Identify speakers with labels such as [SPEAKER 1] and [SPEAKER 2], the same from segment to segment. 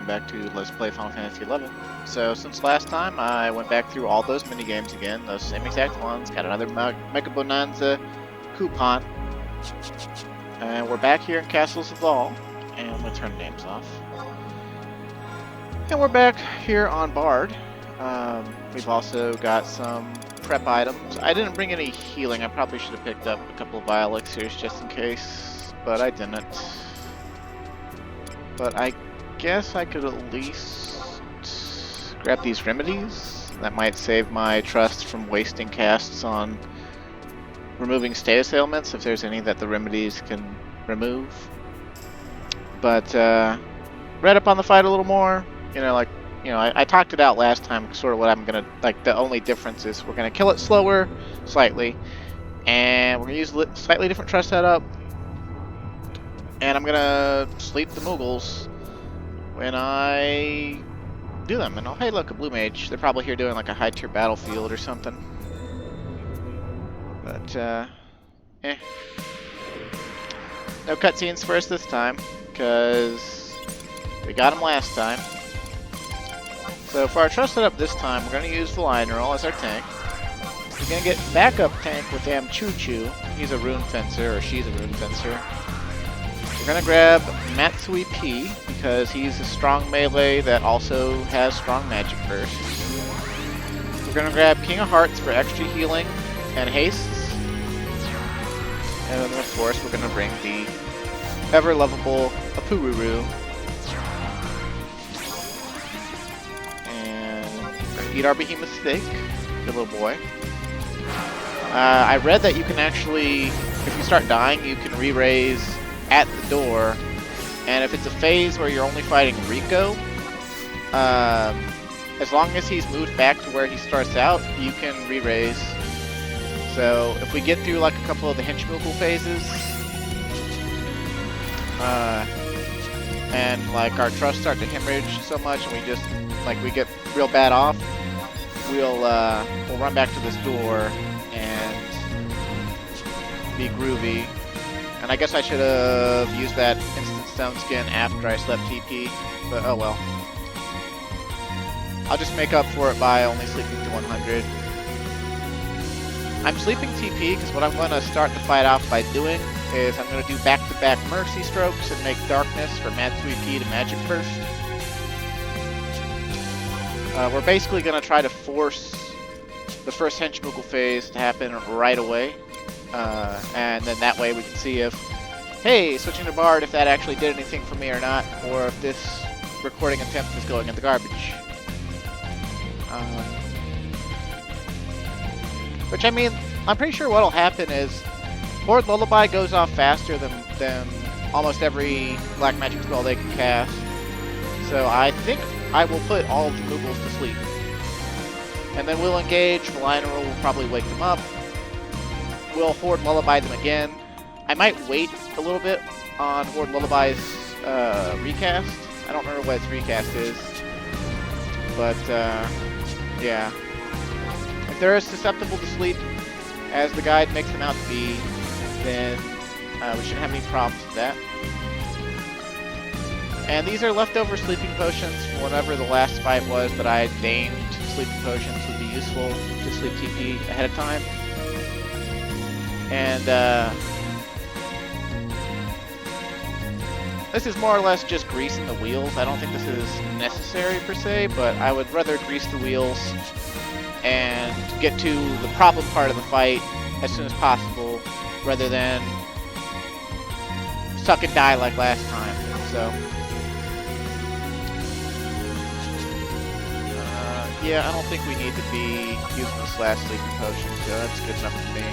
[SPEAKER 1] welcome back to Let's Play Final Fantasy XI. So since last time, I went back through all those mini games again, those same exact ones, got another Mega Bonanza coupon, and we're back here in Castles of All, and I'm going to turn names off. And we're back here on Bard. We've also got some prep items. I didn't bring any healing, I probably should have picked up a couple of Vile Elixirs just in case, but I didn't. But I guess I could at least grab these remedies. That might save my trust from wasting casts on removing status ailments if there's any that the remedies can remove. But read up on the fight a little more. I talked it out last time, sort of what I'm gonna like. The only difference is we're gonna kill it slower, slightly, and we're gonna use a slightly different trust setup. And I'm gonna sleep the Moogles when I do them. And hey, look, a blue mage. They're probably here doing like a high tier battlefield or something. But no cutscenes for us this time because we got them last time. So for our trust setup this time, we're gonna use Valaineral as our tank. We're gonna get backup tank with Choo Choo. He's a rune fencer, or she's a rune fencer. We're gonna grab Matsui P because he's a strong melee that also has strong magic burst. We're gonna grab King of Hearts for extra healing and hastes. And then of course we're gonna bring the ever lovable Apururu. And we're gonna eat our behemoth steak, good little boy. I read that you can actually, if you start dying, you can re-raise at the door, and if it's a phase where you're only fighting Rico, as long as he's moved back to where he starts out, you can re-raise. So if we get through like a couple of the Henchmoogle phases, and like our trusts start to hemorrhage so much, and we just we get real bad off, we'll run back to this door and be groovy. And I guess I should have used that instant stone skin after I slept TP, but oh well. I'll just make up for it by only sleeping to 100. I'm sleeping TP because what I'm going to start the fight off by doing is I'm going to do back-to-back Mercy Strokes and make Darkness for Matsui P to Magic Burst. We're basically going to try to force the first Henchmoogle phase to happen right away. And then that way we can see if, hey, switching to Bard, if that actually did anything for me or not, or if this recording attempt is going in the garbage. Which, I mean, I'm pretty sure what'll happen is Horde Lullaby goes off faster than almost every black magic spell they can cast. So I think I will put all of the Moogles to sleep. And then we'll engage, Valaineral will probably wake them up. We'll Horde Lullaby them again. I might wait a little bit on Horde Lullaby's recast. I don't remember what its recast is. But, yeah. If they're as susceptible to sleep as the guide makes them out to be, then we shouldn't have any problems with that. And these are leftover sleeping potions from whatever the last fight was that I deigned sleeping potions would be useful to sleep TP ahead of time. And this is more or less just greasing the wheels. I don't think this is necessary per se, but I would rather grease the wheels and get to the problem part of the fight as soon as possible, rather than suck and die like last time. So yeah, I don't think we need to be using this last sleeping potion, so that's good enough for me.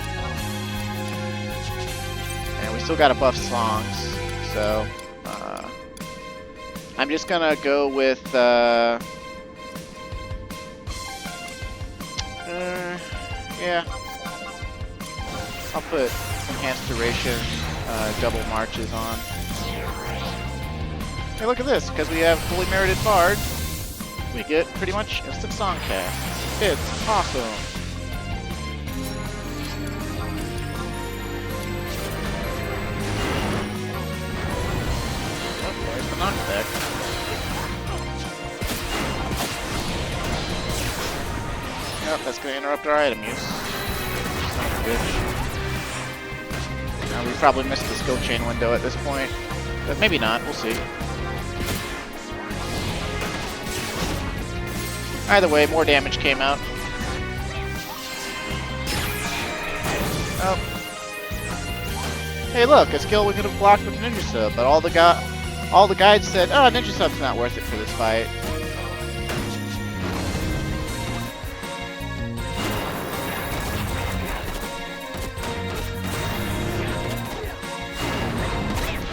[SPEAKER 1] And we still gotta buff songs, so I'm just gonna go with yeah, I'll put Enhanced Duration double marches on. Hey, look at this, because we have fully merited Bard, we get pretty much instant song casts. It's awesome. Oh, there's the knockback. that's gonna interrupt our item use. Son of a bitch. We probably missed the skill chain window at this point. But maybe not, we'll see. Either way, more damage came out. Oh. Hey look, a skill we could have blocked with Ninja Sub, but all the guides said, oh, Ninja Sub's not worth it for this fight.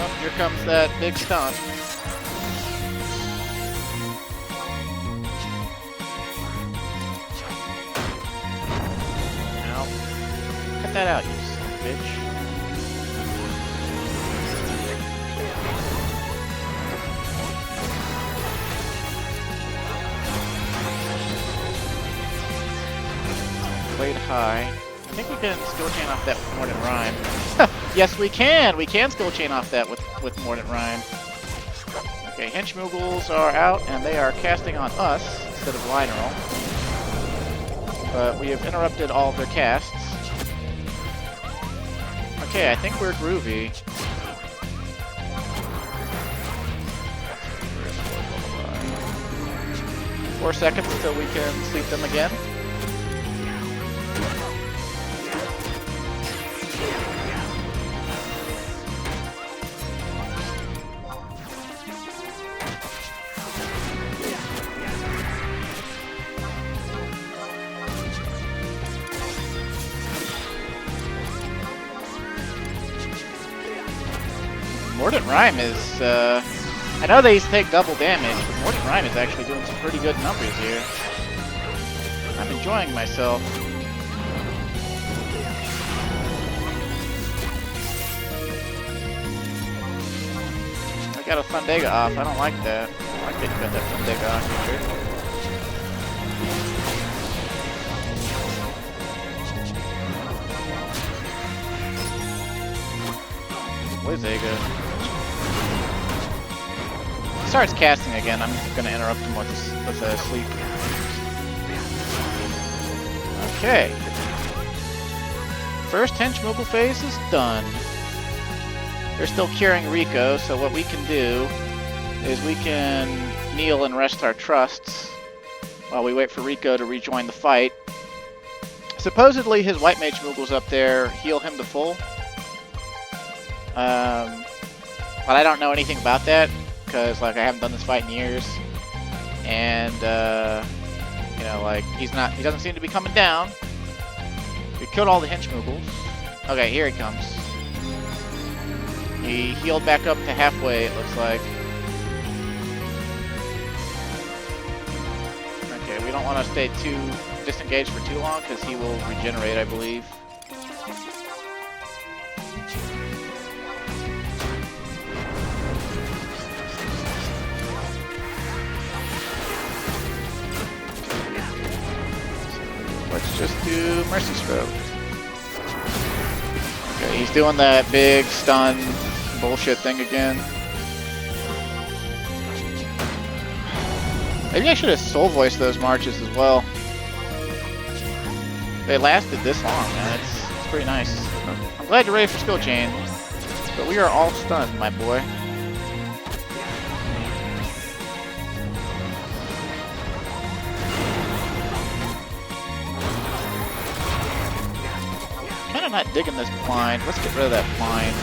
[SPEAKER 1] Oh, here comes that big stun. Now, cut that out, you son of a bitch. Played high. I think we can skill chain off that with Mordant Rhyme. Yes, we can! We can skill chain off that with Mordant Rhyme. Okay, Hench Moogles are out, and they are casting on us instead of Lineral. But we have interrupted all of their casts. Okay, I think we're groovy. 4 seconds until we can sleep them again. Mordant Rhyme is, I know they take double damage, but Mordant Rhyme is actually doing some pretty good numbers here. I'm enjoying myself. I got a Thundega off, I don't like that. I don't like that you got that Thundega off here. Blazega. Starts casting again. I'm gonna interrupt him with a sleep. Okay. First Hench Moogle phase is done. They're still curing Rico, so what we can do is we can kneel and rest our trusts while we wait for Rico to rejoin the fight. Supposedly his White Mage Moogles up there heal him to full. But I don't know anything about that because, like, I haven't done this fight in years, and you know, like, he doesn't seem to be coming down. We killed all the Hench Moogles. Okay, here he comes. He healed back up to halfway, it looks like. Okay, we don't want to stay too disengaged for too long because he will regenerate, I believe. Let's just do Mercy Stroke. Okay, he's doing that big stun bullshit thing again. Maybe I should have soul voiced those marches as well. They lasted this long, man. It's pretty nice. I'm glad you're ready for skill chain, but we are all stunned, my boy. I'm not digging this blind. Let's get rid of that blind.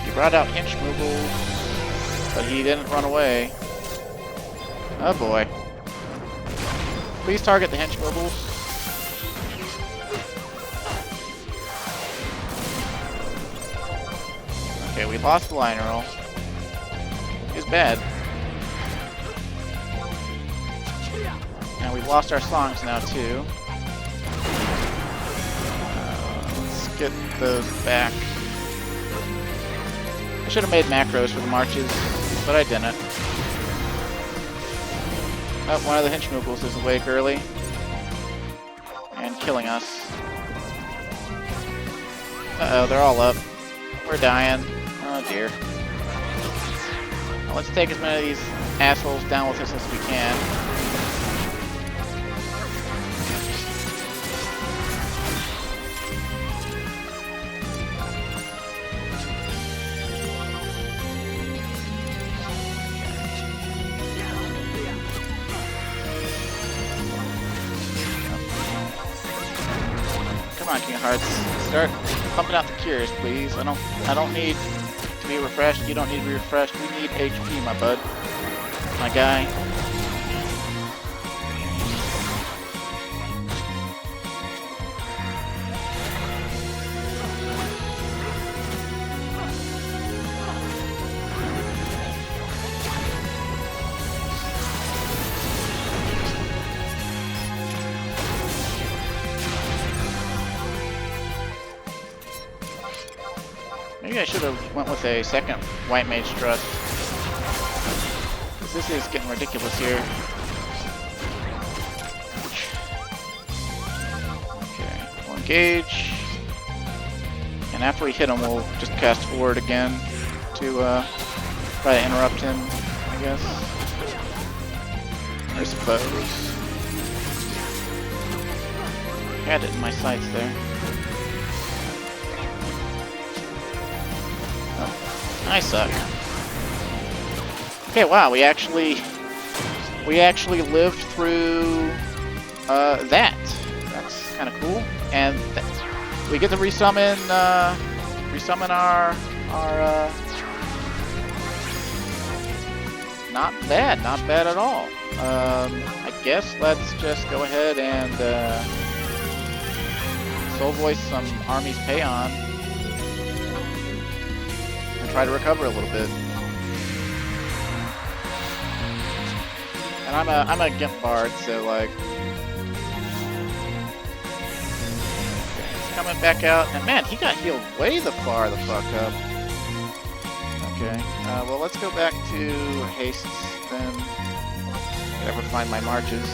[SPEAKER 1] He brought out Hench Moogles, but he didn't run away. Oh boy. Please target the Hench Moogles. Okay, we lost the liner roll. It's bad. And we've lost our songs now too. Let's get those back. I should have made macros for the marches, but I didn't. Oh, one of the Hench Moogles is awake early and killing us. Uh-oh, they're all up. We're dying. Oh dear. Well, let's take as many of these assholes down with us as we can. Come on, King Hearts. Start pumping out the cures, please. I don't need to be refreshed. You don't need to be refreshed. We need HP, my bud. My guy. Maybe I should have went with a second White Mage Trust. Because this is getting ridiculous here. Okay, we'll engage. And after we hit him, we'll just cast forward again to try to interrupt him, I guess. I suppose. Had it in my sights there. I suck. Okay, wow, we actually lived through that. That's kind of cool, and we get to resummon our not bad at all. I guess let's just go ahead and soul voice some armies Payon. Try to recover a little bit. And I'm a Gimp Bard, so like he's coming back out, and man, he got healed way the fuck up. Okay, well let's go back to hastes then. If I ever find my marches.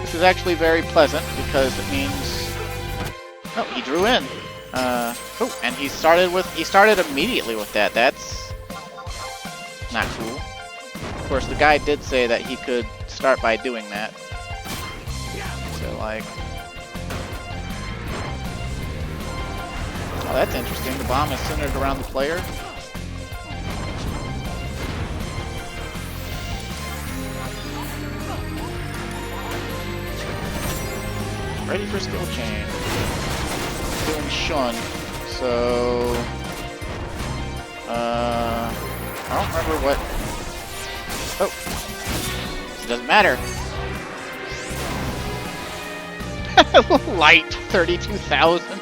[SPEAKER 1] This is actually very pleasant because it means, oh, he drew in. Oh, and he started immediately with that. That's not cool. Of course, the guy did say that he could start by doing that. So like, oh, that's interesting. The bomb is centered around the player. Ready for skill chain. Doing Shun. So I don't remember what. Oh, it doesn't matter. Light 32,000.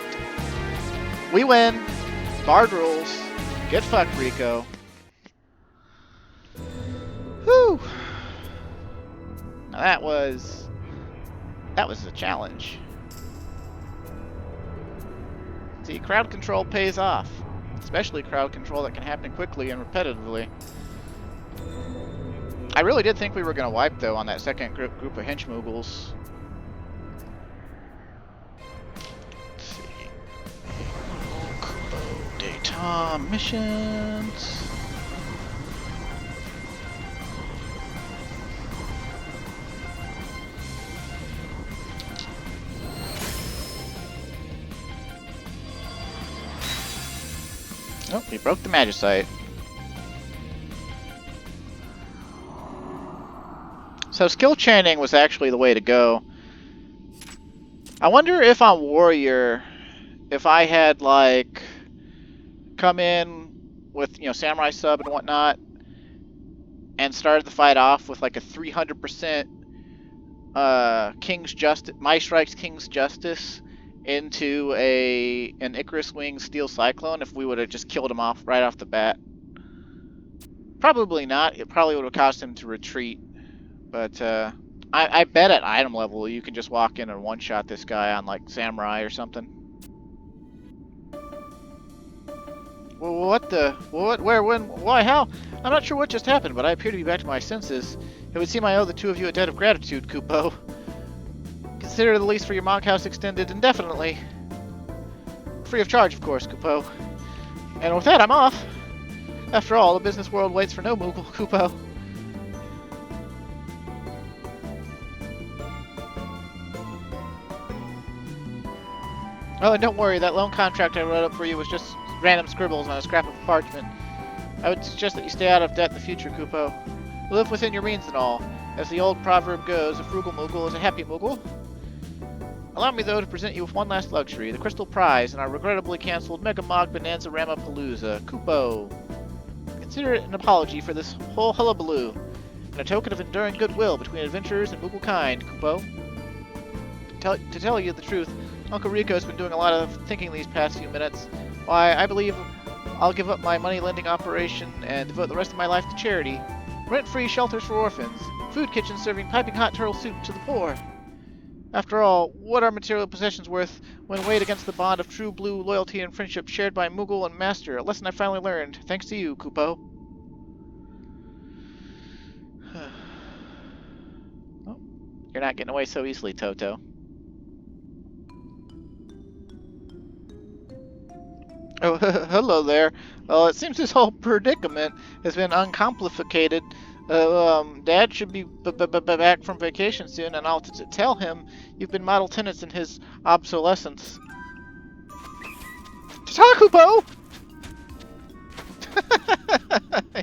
[SPEAKER 1] We win. Bard rules. Get fucked, Rico. Whew. Now that was a challenge. See, crowd control pays off. Especially crowd control that can happen quickly and repetitively. I really did think we were going to wipe, though, on that second group of hench Moogles. Let's see. Kupo D'etat missions. Oh, he broke the Magicite. So skill chaining was actually the way to go. I wonder if on Warrior, if I had like come in with, you know, Samurai Sub and whatnot, and started the fight off with like a 300% King's Justice, My Strikes King's Justice into an Icarus Wing Steel Cyclone, if we would have just killed him off right off the bat. Probably not. It probably would have caused him to retreat. But I bet at item level you can just walk in and one-shot this guy on like Samurai or something. What the? What? Where? When? Why? How? I'm not sure what just happened, but I appear to be back to my senses. It would seem I owe the two of you a debt of gratitude, Kupo. Consider the lease for your monk house extended indefinitely. Free of charge, of course, Kupo. And with that, I'm off. After all, the business world waits for no Moogle, Kupo. Oh, and don't worry, that loan contract I wrote up for you was just random scribbles on a scrap of parchment. I would suggest that you stay out of debt in the future, Kupo. Live within your means and all. As the old proverb goes, a frugal Moogle is a happy Moogle. Allow me, though, to present you with one last luxury, the Crystal Prize in our regrettably cancelled Mega Mog Bonanza Ramapalooza. Kupo. Consider it an apology for this whole hullabaloo, and a token of enduring goodwill between adventurers and Moogle kind, Kupo. To tell you the truth, Uncle Rico's been doing a lot of thinking these past few minutes. Why, I believe I'll give up my money-lending operation and devote the rest of my life to charity. Rent-free shelters for orphans, food kitchens serving piping hot turtle soup to the poor. After all, what are material possessions worth when weighed against the bond of true blue loyalty and friendship shared by Moogle and Master? A lesson I finally learned, thanks to you, Kupo. Oh, you're not getting away so easily, Toto. Oh, hello there. Well, it seems this whole predicament has been uncomplicated. Dad should be back from vacation soon, and I'll tell him you've been model tenants in his obsolescence. Takupo!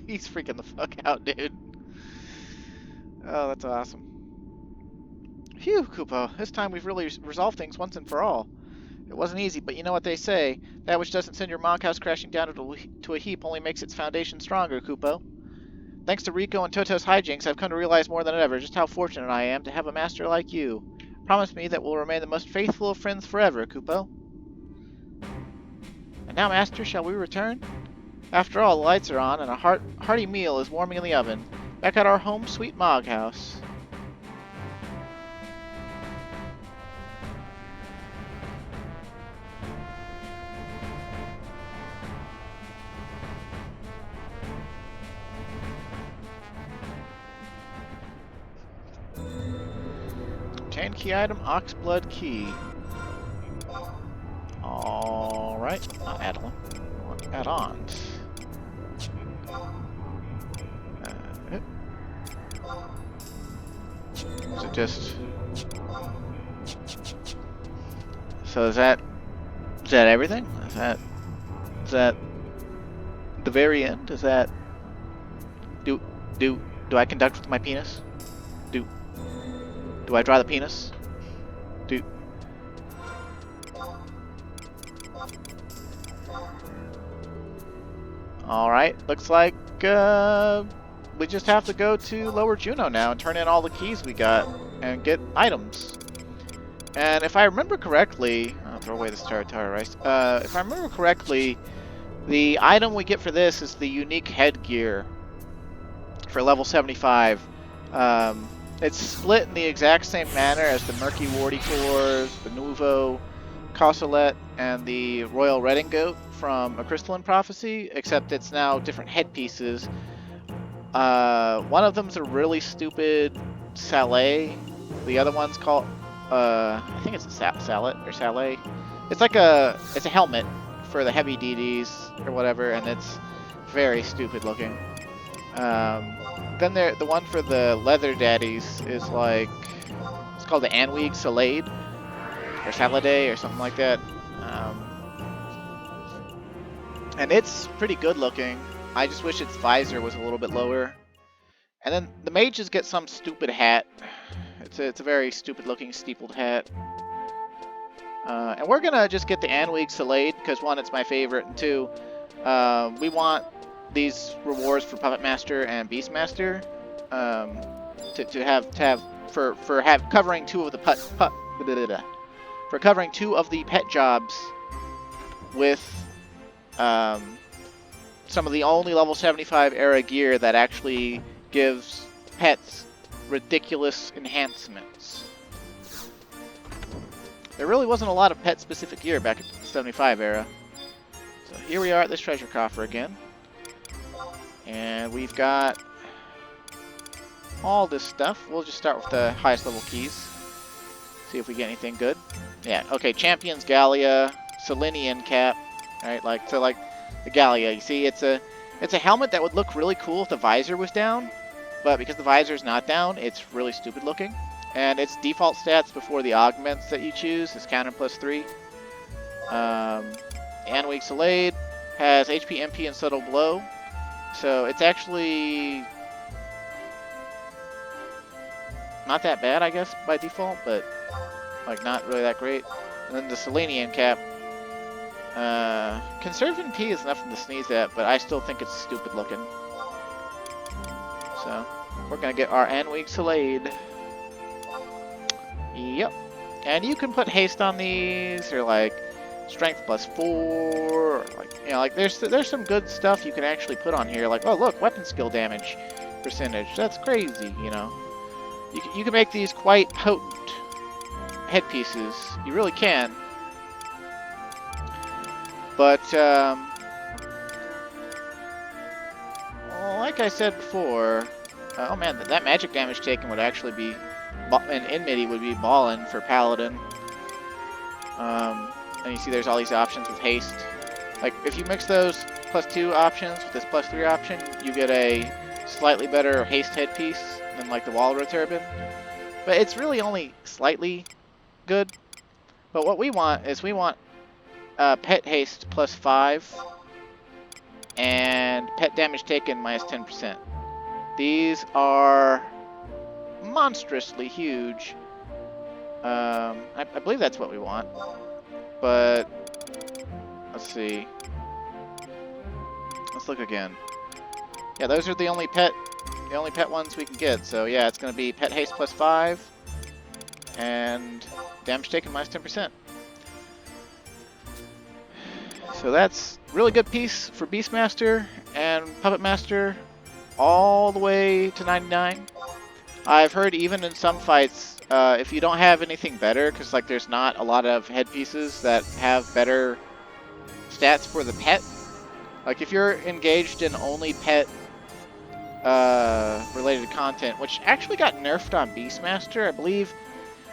[SPEAKER 1] He's freaking the fuck out, dude. Oh, that's awesome. Phew, Kupo. This time we've really resolved things once and for all. It wasn't easy, but you know what they say. That which doesn't send your monk house crashing down to a heap only makes its foundation stronger, Kupo. Thanks to Rico and Toto's hijinks, I've come to realize more than ever just how fortunate I am to have a master like you. Promise me that we'll remain the most faithful of friends forever, Kupo. And now, Master, shall we return? After all, the lights are on, and a hearty meal is warming in the oven. Back at our home sweet Mog house. Obtain key item, Oxblood key. Alright, add on. Add-ons. Is it just... So is that everything? Is that the very end? Is that... Do I conduct with my penis? Do I draw the penis? Alright, looks like we just have to go to Lower Juno now and turn in all the keys we got and get items. And if I remember correctly, I'll throw away this tartare rice. If I remember correctly, the item we get for this is the unique headgear for level 75. It's split in the exact same manner as the Murky Warty Cores, the Nouveau Cosselet, and the Royal Redingote from A Crystalline Prophecy, except it's now different headpieces. One of them's a really stupid Sallet. The other one's called, I think it's a Sallet or Sallet. It's like it's a helmet for the heavy DDs or whatever, and it's very stupid looking. Then the one for the leather daddies is like, it's called the Anweeg Salade or Saladay or something like that. And it's pretty good looking. I just wish its visor was a little bit lower. And then the mages get some stupid hat. It's a very stupid looking steepled hat. And we're gonna just get the Anweeg Salade because one, it's my favorite, and two, we want these rewards for Puppet Master and Beastmaster to have covering two of the covering two of the pet jobs with some of the only level 75 era gear that actually gives pets ridiculous enhancements. There really wasn't a lot of pet specific gear back in the 75 era. So here we are at this treasure coffer again. And we've got all this stuff. We'll just start with the highest level keys. See if we get anything good. Yeah, okay, Champion's Gallia, Selenian cap. Right, like so like the Gallia, you see it's a helmet that would look really cool if the visor was down, but because the visor's not down, it's really stupid looking. And its default stats before the augments that you choose is counter +3. Anweak Salade has HP, MP, and Subtle Blow. So it's actually not that bad, I guess, by default, but like not really that great. And then the Selenian cap. Conserve MP is nothing to sneeze at, but I still think it's stupid looking. So we're gonna get our Anweak Salade. Yep. And you can put haste on these, or like strength +4, or like, you know, like there's some good stuff you can actually put on here. Like, oh look, weapon skill damage percentage. That's crazy, you know. You can make these quite potent headpieces. You really can. But well, like I said before, oh man, that magic damage taken would actually be, and in-midi would be ballin' for Paladin. And you see there's all these options with haste. Like, if you mix those +2 options with this +3 option, you get a slightly better haste headpiece than like the Walrus Turban. But it's really only slightly good. But what we want is pet haste +5 and pet damage taken -10%. These are monstrously huge. I believe that's what we want, but let's see. Let's look again. Yeah, those are the only pet ones we can get. So yeah, it's going to be pet haste +5 and damage taken -10%. So that's really good piece for Beastmaster and Puppet Master all the way to 99. I've heard even in some fights, if you don't have anything better, because like there's not a lot of headpieces that have better stats for the pet. Like if you're engaged in only pet related content, which actually got nerfed on Beastmaster,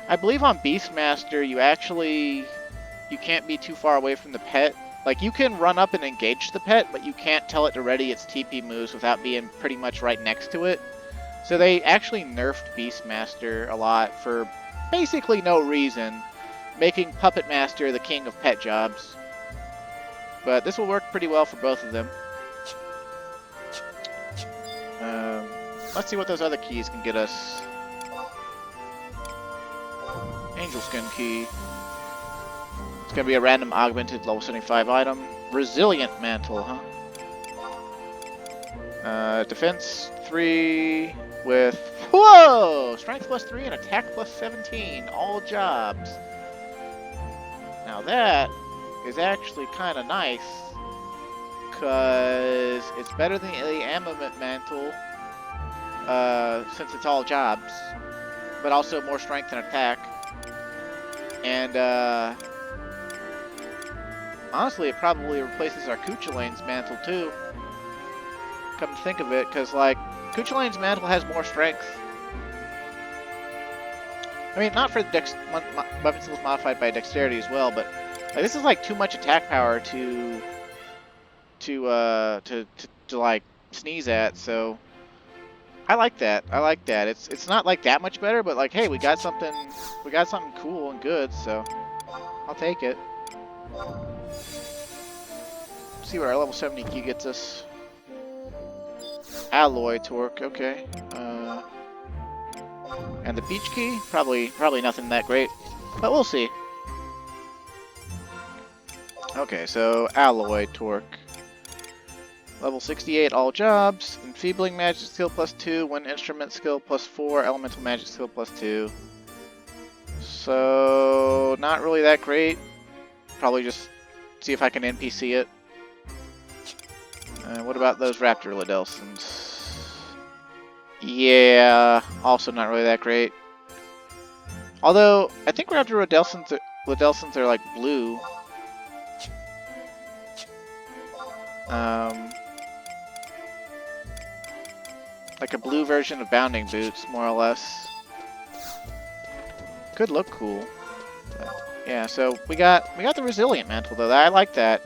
[SPEAKER 1] I believe on Beastmaster you can't be too far away from the pet. Like, you can run up and engage the pet, but you can't tell it to ready its TP moves without being pretty much right next to it. So they actually nerfed Beastmaster a lot for basically no reason, making Puppet Master the king of pet jobs. But this will work pretty well for both of them. Let's see what those other keys can get us. Angel Skin Key. It's going to be a random augmented level 75 item. Resilient Mantle, huh? Defense 3 with, whoa! Strength +3 and attack +17. All jobs. Now that is actually kind of nice, because it's better than the Armament Mantle, since it's all jobs, but also more strength and attack. And, honestly, it probably replaces our Cuchulain's Mantle, too. Come to think of it, because, like, Cuchulain's Mantle has more strength. I mean, not for weapon skills modified by dexterity as well, but like, this is, like, too much attack power to like, sneeze at, so I like that. I like that. It's not, like, that much better, but, like, hey, we got something cool and good, so I'll take it. See what our level 70 key gets us. Alloy Torque, okay. And the Peach Key? Probably nothing that great, but we'll see. Okay, so Alloy Torque. Level 68, all jobs. Enfeebling magic skill +2, wind instrument skill +4, elemental magic skill +2. So, not really that great. Probably just see if I can NPC it. What about those Raptor Ladelsons? Yeah, also not really that great. Although, I think Raptor Ladelsons are like blue. Like a blue version of Bounding Boots, more or less. Could look cool. But yeah, so we got the Resilient Mantle though. I like that.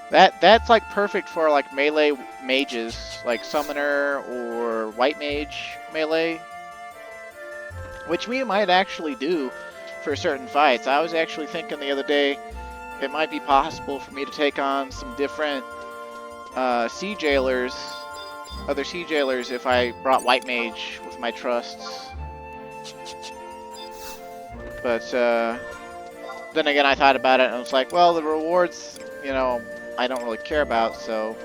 [SPEAKER 1] That's like perfect for like melee mages, like Summoner or White Mage melee, which we might actually do for certain fights. I was actually thinking the other day it might be possible for me to take on some different Sea Jailers, other Sea Jailers, if I brought White Mage with my trusts. But then again, I thought about it and I was like, well, the rewards, you know, I don't really care about, so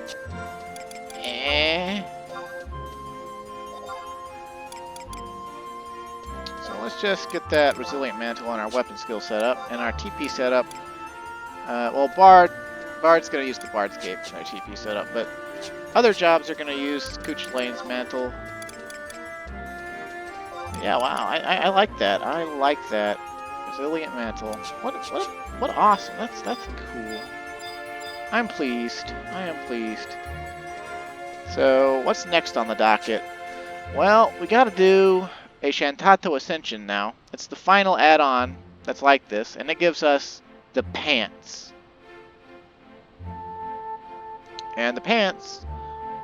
[SPEAKER 1] So let's just get that Resilient Mantle on our weapon skill setup and our TP setup. Well, Bard's going to use the Bard's Cape in our TP setup, but other jobs are going to use Kuch Lane's Mantle. Yeah, wow, I like that. I like that. Resilient Mantle. What awesome. That's cool. I'm pleased. I am pleased. So, what's next on the docket? Well, we gotta do A Shantotto Ascension now. It's the final add-on that's like this, and it gives us the pants. And the pants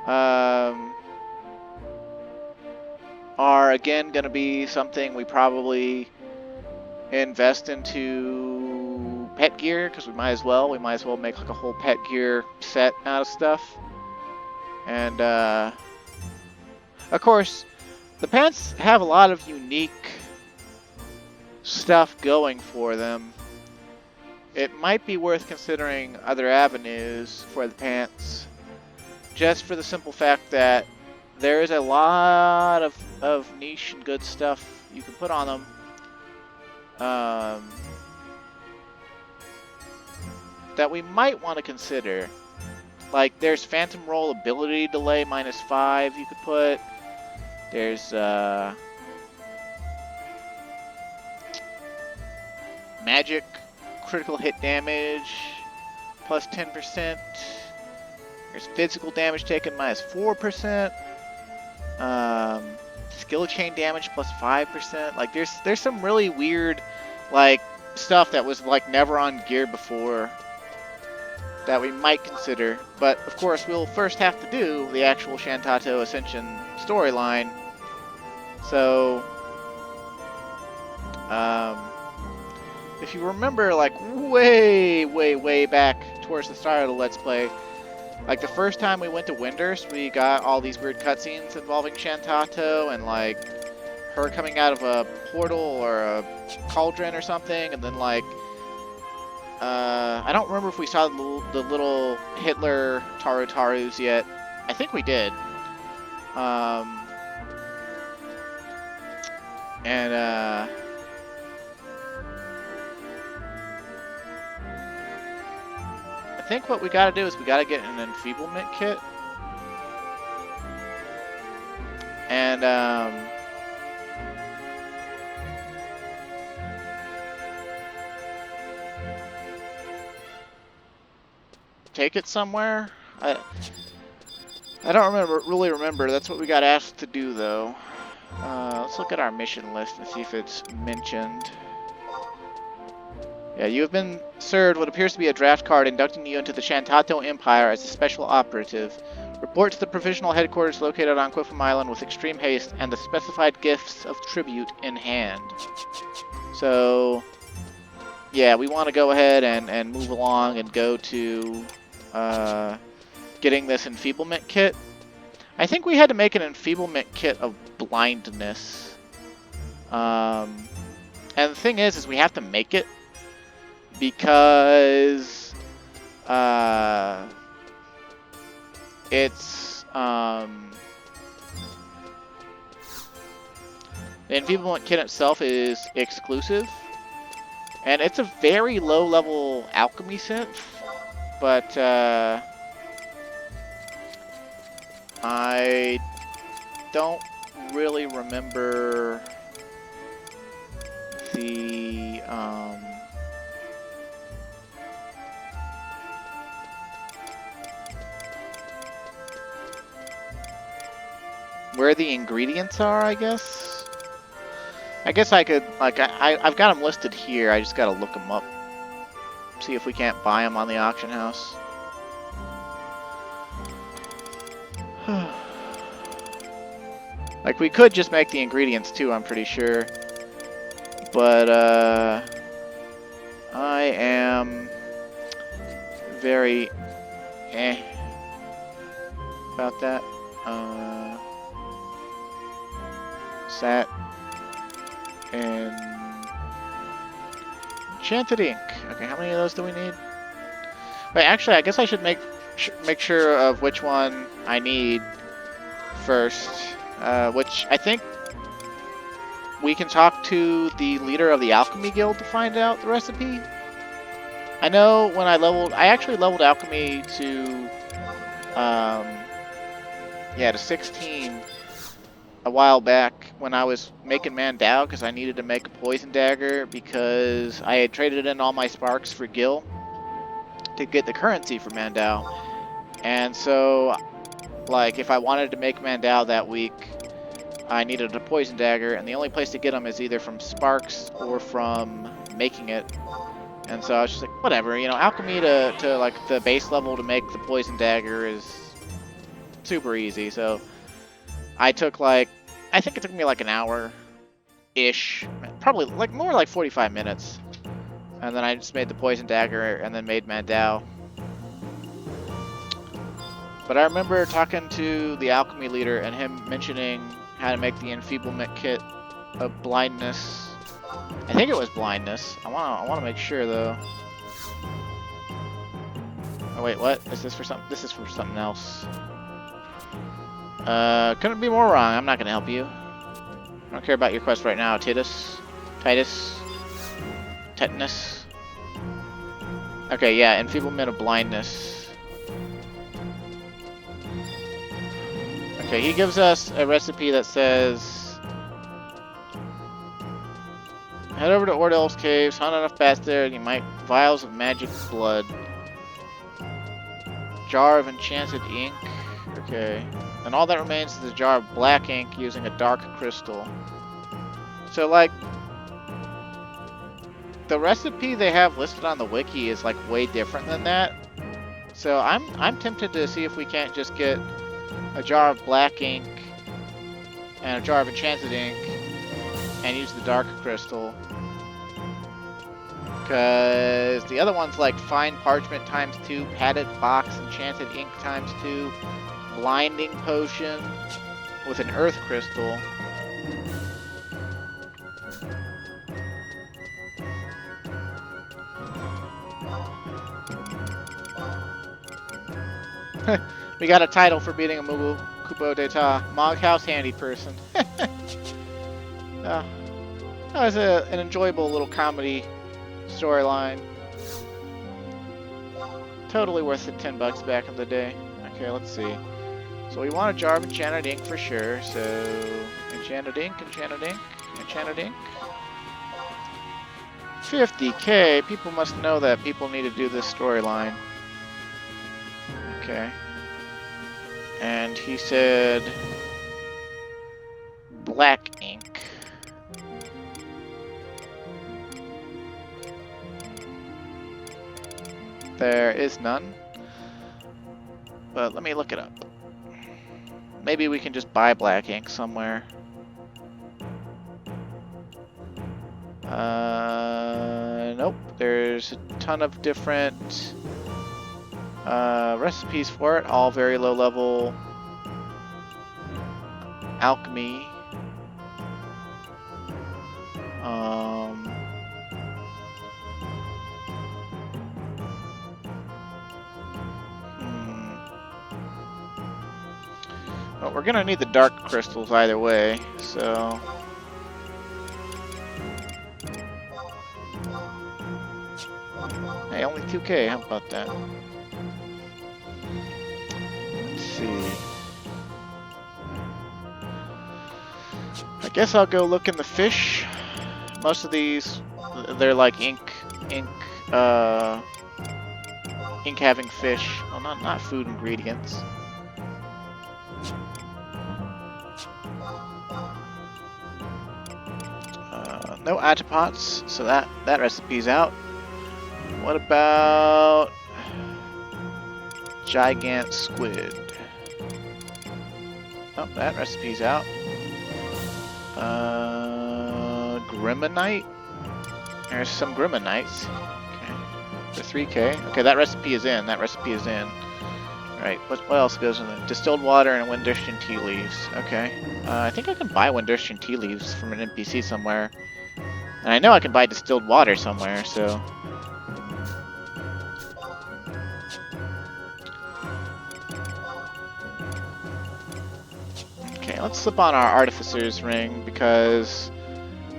[SPEAKER 1] are again gonna be something we probably invest into pet gear, because we might as well. We might as well make like a whole pet gear set out of stuff. And of course, the pants have a lot of unique stuff going for them. It might be worth considering other avenues for the pants, just for the simple fact that there is a lot of niche and good stuff you can put on them. That we might want to consider. Like, there's Phantom Roll ability delay -5 you could put. There's magic critical hit damage plus 10%. There's physical damage taken -4%. Skill chain damage plus 5%. Like, there's some really weird, like, stuff that was like never on gear before that we might consider. But of course, we'll first have to do the actual Shantotto Ascension storyline. So, if you remember, like, way back towards the start of the Let's Play, like, the first time we went to Windurst, we got all these weird cutscenes involving Shantotto, and, like, her coming out of a portal or a cauldron or something, and then, like, I don't remember if we saw the little Hitler Tarus yet. I think we did. I think what we gotta do is we gotta get an enfeeblement kit. And, take it somewhere? I don't really remember. That's what we got asked to do, though. Let's look at our mission list and see if it's mentioned. Yeah, you have been served what appears to be a draft card inducting you into the Shantotto Empire as a special operative. Report to the provisional headquarters located on Quiffam Island with extreme haste and the specified gifts of tribute in hand. So, yeah, we want to go ahead and move along and go to getting this enfeeblement kit. I think we had to make an enfeeblement kit of blindness. And the thing is we have to make it because it's the enfeeblement kit itself is exclusive, and it's a very low level alchemy synth, but I don't really remember the where the ingredients are, I guess. I guess I could, like, I've got them listed here. I just gotta look them up. See if we can't buy them on the auction house. Like, we could just make the ingredients too, I'm pretty sure. But, I am very about that. Sat and enchanted ink. Okay, how many of those do we need? Wait, actually, I guess I should make sure of which one I need first. Which I think we can talk to the leader of the Alchemy Guild to find out the recipe. I know when I actually leveled Alchemy to, to 16 a while back when I was making Mandao because I needed to make a poison dagger because I had traded in all my sparks for Gil to get the currency for Mandao. And so, like, if I wanted to make Mandao that week, I needed a poison dagger, and the only place to get them is either from sparks or from making it. And so I was just like, whatever, you know, alchemy to like the base level to make the poison dagger is super easy. So I took like, I think it took me like an hour-ish, probably like more like 45 minutes. And then I just made the poison dagger and then made Mandao. But I remember talking to the alchemy leader and him mentioning how to make the enfeeblement kit of blindness. I think it was blindness. I wanna make sure though. Oh wait, what? Is this for something? This is for something else. Couldn't be more wrong. I'm not gonna help you. I don't care about your quest right now, Titus. Tetanus. Okay, yeah, enfeeblement of blindness. Okay, he gives us a recipe that says head over to Ordel's caves, hunt enough bats there, and you might vials of magic blood. Jar of enchanted ink. Okay. And all that remains is a jar of black ink using a dark crystal. So, like, the recipe they have listed on the wiki is, like, way different than that. So I'm tempted to see if we can't just get a jar of black ink and a jar of enchanted ink and use the dark crystal. Because the other one's like fine parchment ×2, padded box, enchanted ink ×2, blinding potion with an earth crystal. We got a title for beating a Moogle Kupo D'etat. Moghouse handy person. That was an enjoyable little comedy storyline. Totally worth the $10 back in the day. Okay, let's see. So we want a jar of enchanted ink for sure. So enchanted ink, enchanted ink, enchanted ink. 50k. People must know that people need to do this storyline. Okay. And he said black ink. There is none. But let me look it up. Maybe we can just buy black ink somewhere. Nope. There's a ton of different recipes for it, all very low level alchemy. But we're gonna need the dark crystals either way, so hey, only 2k, how about that? Let's see. I guess I'll go look in the fish. Most of these, they're like ink having fish. Well, not food ingredients. No Atapots, so that recipe's out. What about Gigant Squid? Oh, that recipe's out. Grimmonite? There's some Grimmonites. Okay. The 3K. Okay, that recipe is in. That recipe is in. Right, what else goes in there? Distilled water and Windustrian tea leaves. Okay. I think I can buy Windustrian tea leaves from an NPC somewhere. And I know I can buy distilled water somewhere, so... Okay, let's slip on our Artificer's Ring, because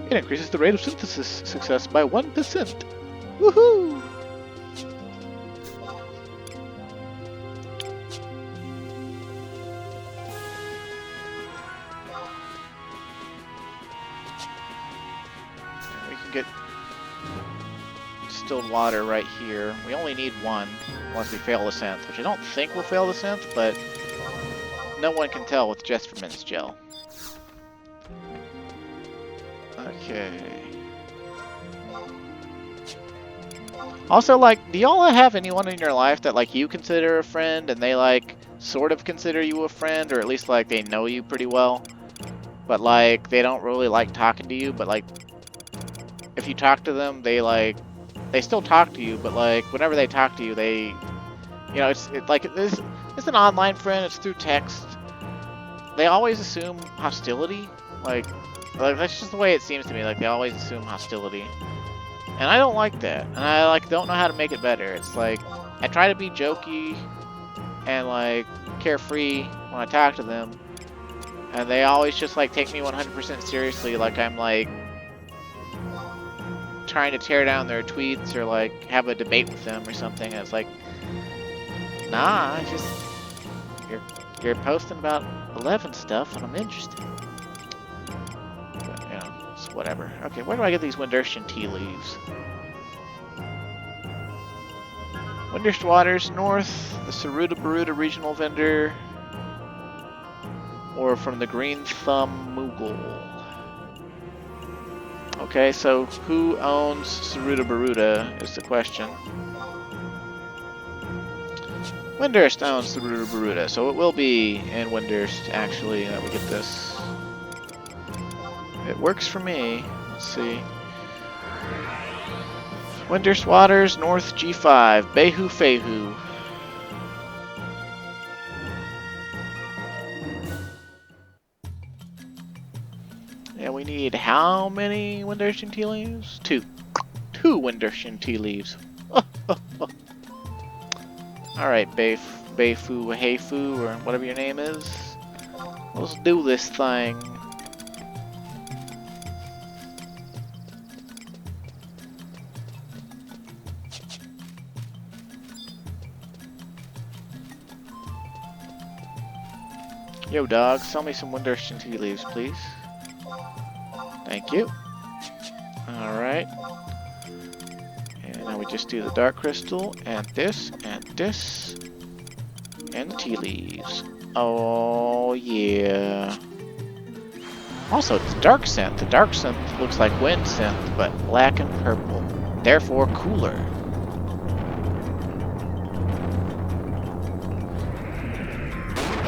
[SPEAKER 1] it increases the rate of synthesis success by 1%. Woohoo! We can get distilled water right here. We only need one, unless we fail the synth, which I don't think we'll fail the synth, but no one can tell with Jesperman's gel. Okay. Also, like, do y'all have anyone in your life that, like, you consider a friend and they, like, sort of consider you a friend, or at least, like, they know you pretty well, but, like, they don't really like talking to you, but, like, if you talk to them, they, like, they still talk to you, but, like, whenever they talk to you, they, you know, it's an online friend, it's through text. They always assume hostility, like that's just the way it seems to me. Like, they always assume hostility, and I don't like that. And I, like, don't know how to make it better. It's like, I try to be jokey and, like, carefree when I talk to them, and they always just, like, take me 100% seriously, like I'm, like, trying to tear down their tweets or, like, have a debate with them or something. And it's like, nah, I just, you're posting about 11 stuff and I'm interested. But, you know, it's whatever. Okay, where do I get these Windustrian tea leaves? Windurst Waters North, the Saruta Baruta regional vendor, or from the Green Thumb Moogle. Okay, so who owns Saruta Baruta is the question. Windurst owns Saruta Baruta, so it will be in Windurst, actually, that we get this. It works for me. Let's see. Windurst Waters, North G5, Behu Fehu. Yeah, we need how many Windurstian tea leaves? Two. Two Windurstian tea leaves. Alright, Beifu, Heifu, or whatever your name is. Let's do this thing. Yo, dog, sell me some Windurstian tea leaves, please. Thank you. Alright. And now we just do the dark crystal, and this, and the tea leaves. Oh, yeah. Also, it's dark scent. The dark scent looks like wind scent, but black and purple. Therefore, cooler.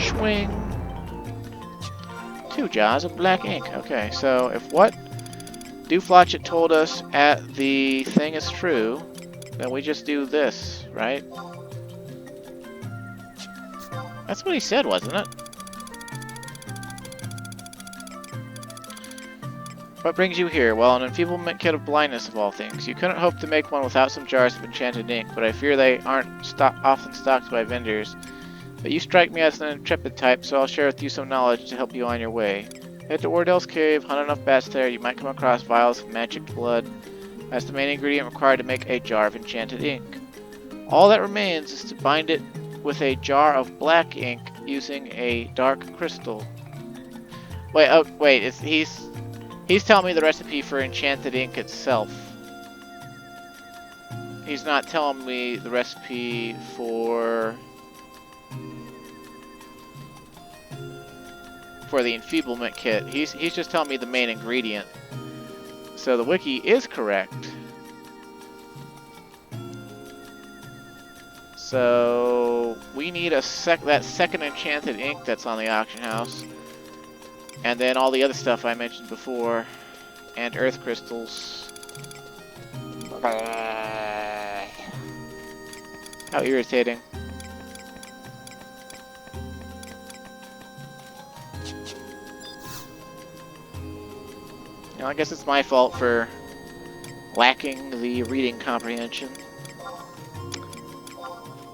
[SPEAKER 1] Swing. 2 jars of black ink. Okay, so if what Dooflotchet told us at the thing is true, then we just do this, right? That's what he said, wasn't it? What brings you here? Well, an enfeeblement kit of blindness of all things. You couldn't hope to make one without some jars of enchanted ink, but I fear they aren't often stocked by vendors. But you strike me as an intrepid type, so I'll share with you some knowledge to help you on your way. Head to Ordell's Cave, hunt enough bats there, you might come across vials of magic blood. That's the main ingredient required to make a jar of enchanted ink. All that remains is to bind it with a jar of black ink using a dark crystal. Wait, oh, wait, he's telling me the recipe for enchanted ink itself. He's not telling me the recipe for the enfeeblement kit. He's just telling me the main ingredient. So the wiki is correct. So we need that second enchanted ink that's on the auction house. And then all the other stuff I mentioned before. And earth crystals. How irritating. You know, I guess it's my fault for lacking the reading comprehension.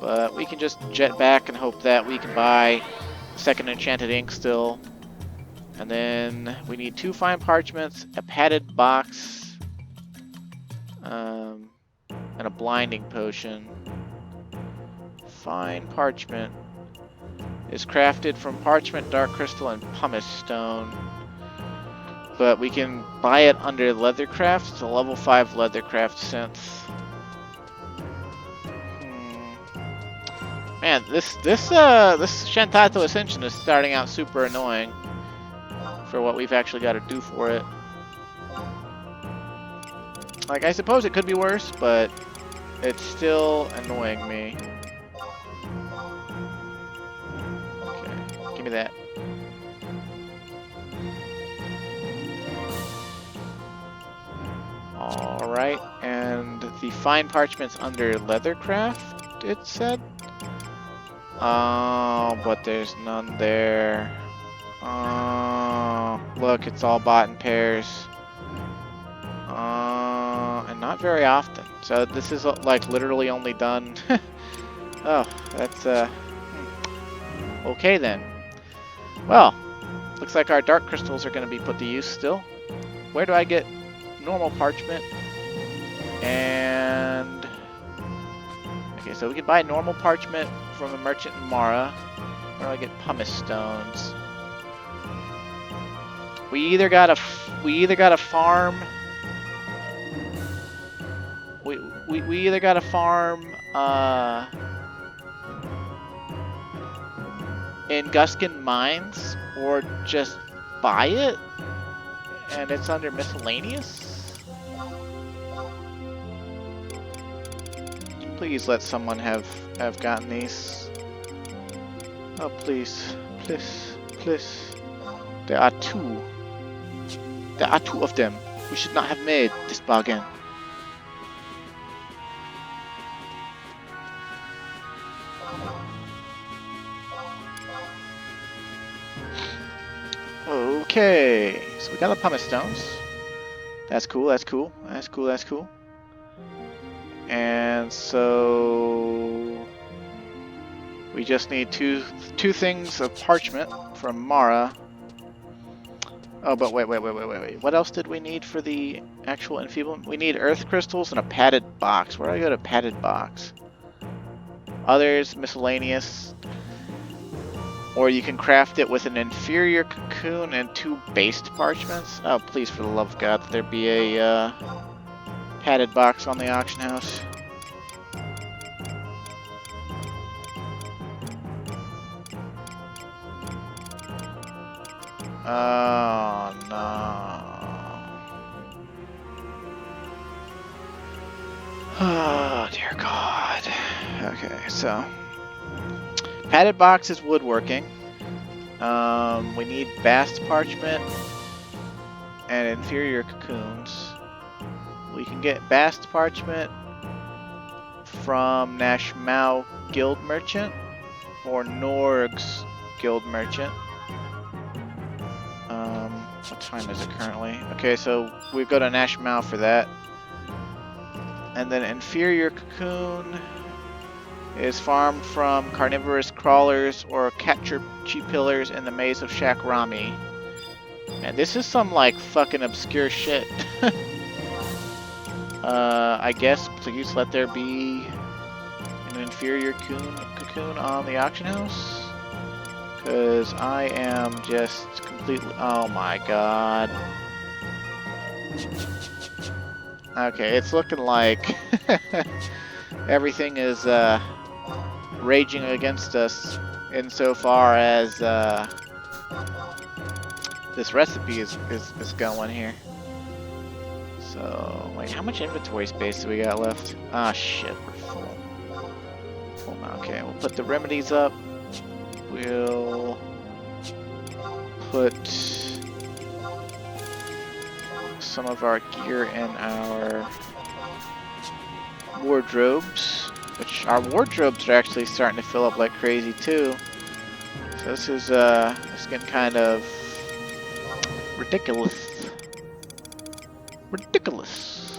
[SPEAKER 1] But we can just jet back and hope that we can buy second enchanted ink still. And then we need 2 fine parchments, a padded box, and a blinding potion. Fine parchment is crafted from parchment, dark crystal, and pumice stone. But we can buy it under leathercraft. It's a level 5 leathercraft synth. Man, this Shantotto Ascension is starting out super annoying for what we've actually got to do for it. Like, I suppose it could be worse, but it's still annoying me. Okay, give me that. Alright, and the fine parchment's under leathercraft, it said? Oh, but there's none there. Oh, look, it's all bought in pairs. And not very often. So this is like literally only done. Oh, that's okay then. Well, looks like our dark crystals are going to be put to use still. Where do I get normal parchment? And okay, so we can buy normal parchment from a merchant in Mara. Where do I get pumice stones? We either gotta farm. We either gotta farm in Guskin Mines or just buy it, and it's under miscellaneous. Please let someone have gotten these. Oh please, please, please. There are 2. There are 2 of them. We should not have made this bargain. Okay, so we got the pumice stones. That's cool, that's cool, that's cool, that's cool. And so we just need two things of parchment from Mara. Oh, but wait. What else did we need for the actual enfeeblement? We need earth crystals and a padded box. Where do I go to padded box? Others, miscellaneous. Or you can craft it with an inferior cocoon and 2 based parchments. Oh, please, for the love of God, that there be a padded box on the auction house. Oh, no. Oh, dear God. Okay, so padded box is woodworking. We need bast parchment and inferior cocoons. We can get bast parchment from Nashmau Guild Merchant or Norg's Guild Merchant. What time is it currently? Okay, so we go to Nashmau for that. And then inferior cocoon is farmed from carnivorous crawlers or Caterpie pillars in the maze of Shakrami. And this is some like fucking obscure shit. I guess please let there be an inferior cocoon on the auction house. Because I am just completely... Oh my god. Okay, it's looking like everything is raging against us insofar as this recipe is going here. So, wait, how much inventory space do we got left? Ah, shit, we're full. Okay, we'll put the remedies up. We'll put some of our gear in our wardrobes, which our wardrobes are actually starting to fill up like crazy too. So this is getting kind of ridiculous. Ridiculous.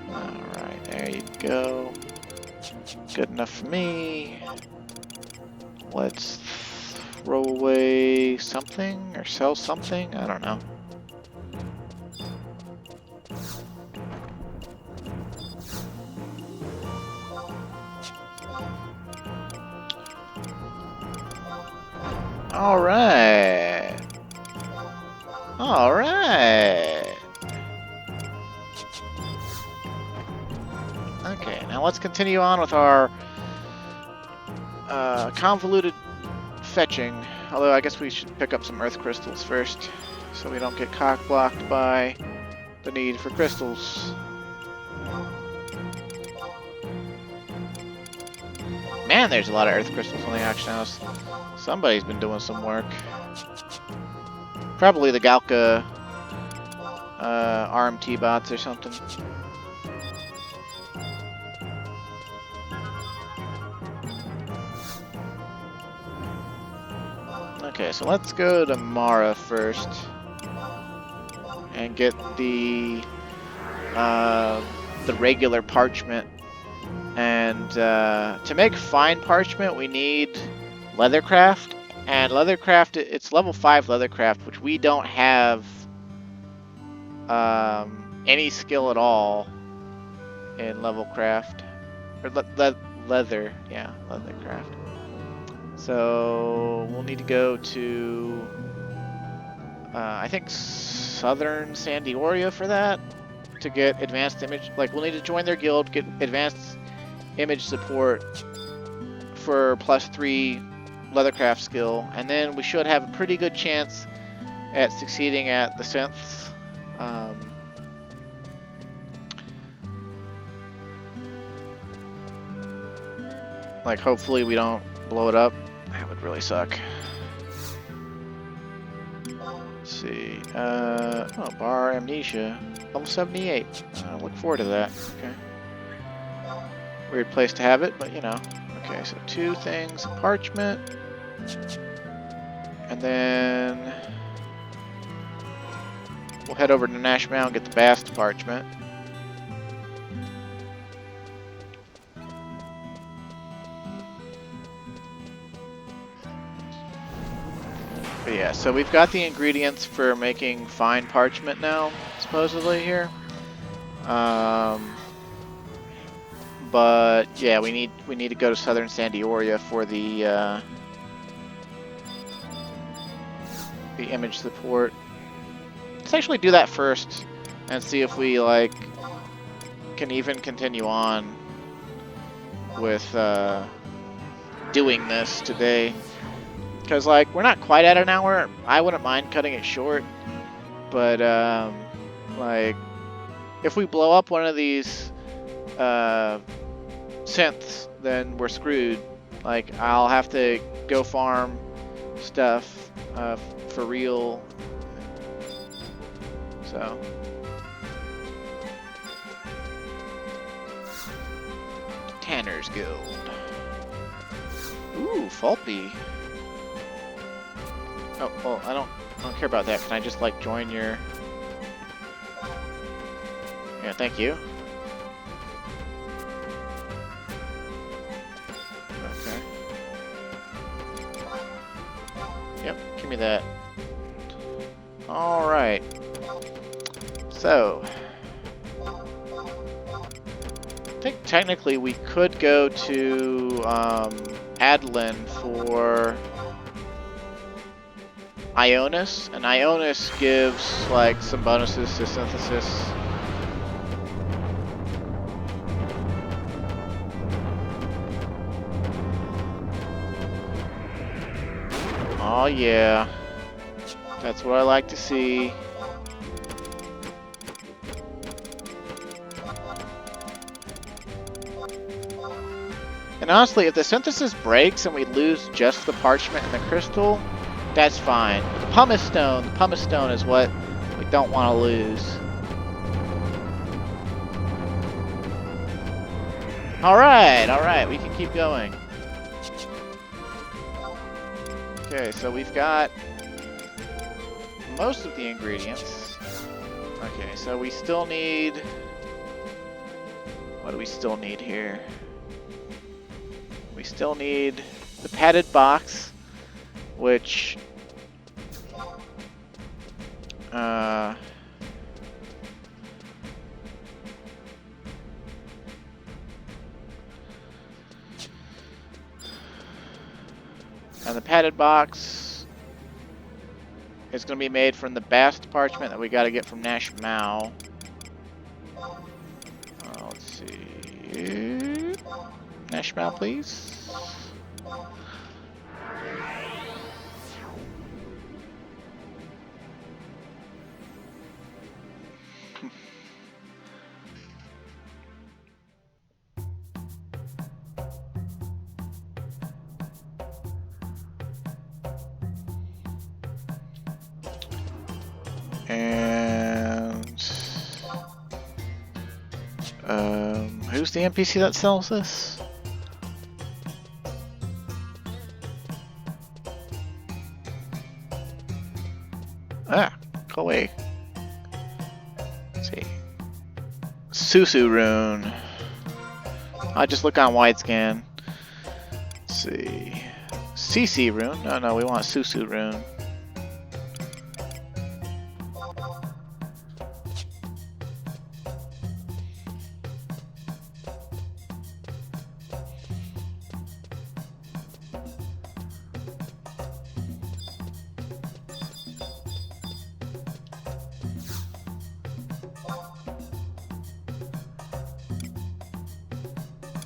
[SPEAKER 1] Alright, there you go. Good enough for me. Let's throw away something or sell something. I don't know. Alright. Alright. Okay, now let's continue on with our convoluted fetching. Although I guess we should pick up some earth crystals first, so we don't get cock-blocked by the need for crystals. Man, there's a lot of earth crystals on the auction house. Somebody's been doing some work. Probably the Galka RMT bots or something. Okay, so let's go to Mara first and get the regular parchment. And to make fine parchment, we need leathercraft. And leathercraft, it's level 5 leathercraft, which we don't have any skill at all in levelcraft. Or leather, yeah, leathercraft. So we'll need to go to, I think, Southern Sandioria for that, to get advanced image. Like, we'll need to join their guild, get advanced image support for +3 leathercraft skill, and then we should have a pretty good chance at succeeding at the synths. Like, hopefully we don't blow it up. That would really suck. Let's see. Oh, Bar Amnesia. Level 78. Look forward to that. Okay. Weird place to have it, but you know. Okay, so 2 things. Parchment. And then we'll head over to Nashmount and get the Bast parchment. But yeah, so we've got the ingredients for making fine parchment now, supposedly here. But yeah, we need to go to Southern Sandioria for the image support. Let's actually do that first and see if we like can even continue on with doing this today. Because, like, we're not quite at an hour. I wouldn't mind cutting it short. But, like, if we blow up one of these synths, then we're screwed. Like, I'll have to go farm stuff for real. So. Tanner's Guild. Ooh, Faulty. Oh, well, I don't care about that. Can I just, like, join your... Yeah, thank you. Okay. Yep, give me that. Alright. So... I think technically we could go to Adlin for Ionis, and Ionis gives like some bonuses to synthesis. Oh yeah. That's what I like to see. And honestly, if the synthesis breaks and we lose just the parchment and the crystal, that's fine. The pumice stone is what we don't want to lose. Alright, we can keep going. Okay, so we've got most of the ingredients. Okay, so we still need... What do we still need here? We still need the padded box, which... and the padded box is going to be made from the bast parchment that we got to get from Nash Mao. Let's see. Nash Mao, please. And who's the NPC that sells this? Ah, go away. Let's see. Susu rune. I just look on widescan. Let's see. CC rune? No, we want Susu rune.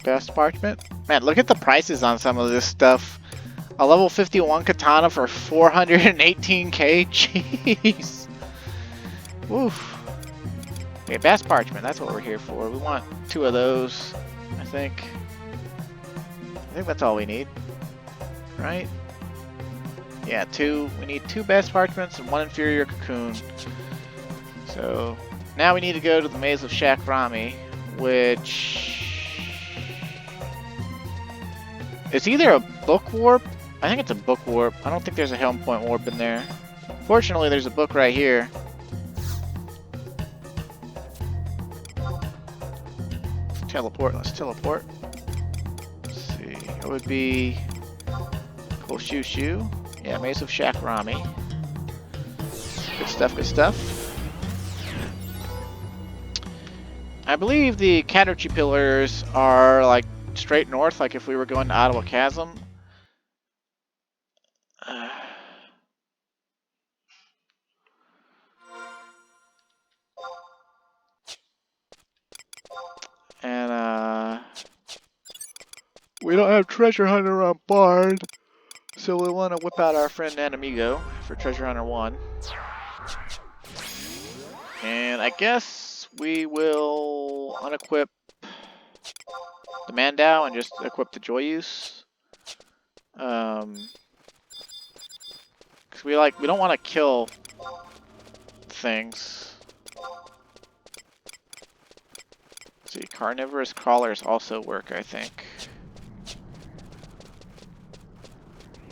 [SPEAKER 1] Best parchment? Man, look at the prices on some of this stuff. A level 51 katana for 418k? Jeez. Woof. Okay, best parchment. That's what we're here for. We want 2 of those, I think. I think that's all we need. Right? Yeah, 2. We need 2 best parchments and 1 inferior cocoon. So, now we need to go to the Maze of Shakrami, which... It's either a book warp. I think it's a book warp. I don't think there's a Helm Point warp in there. Fortunately, there's a book right here. Let's teleport. Let's see. It would be... Shushu. Yeah, Maze of Shakrami. Good stuff. I believe the Caterpie pillars are like straight north, like if we were going to Ottawa Chasm. And we don't have Treasure Hunter on Bard, so we want to whip out our friend Anamigo for Treasure Hunter 1. And I guess we will unequip the Mandao and just equip the Joyous. Cause we don't want to kill things. Let's see, carnivorous crawlers also work, I think.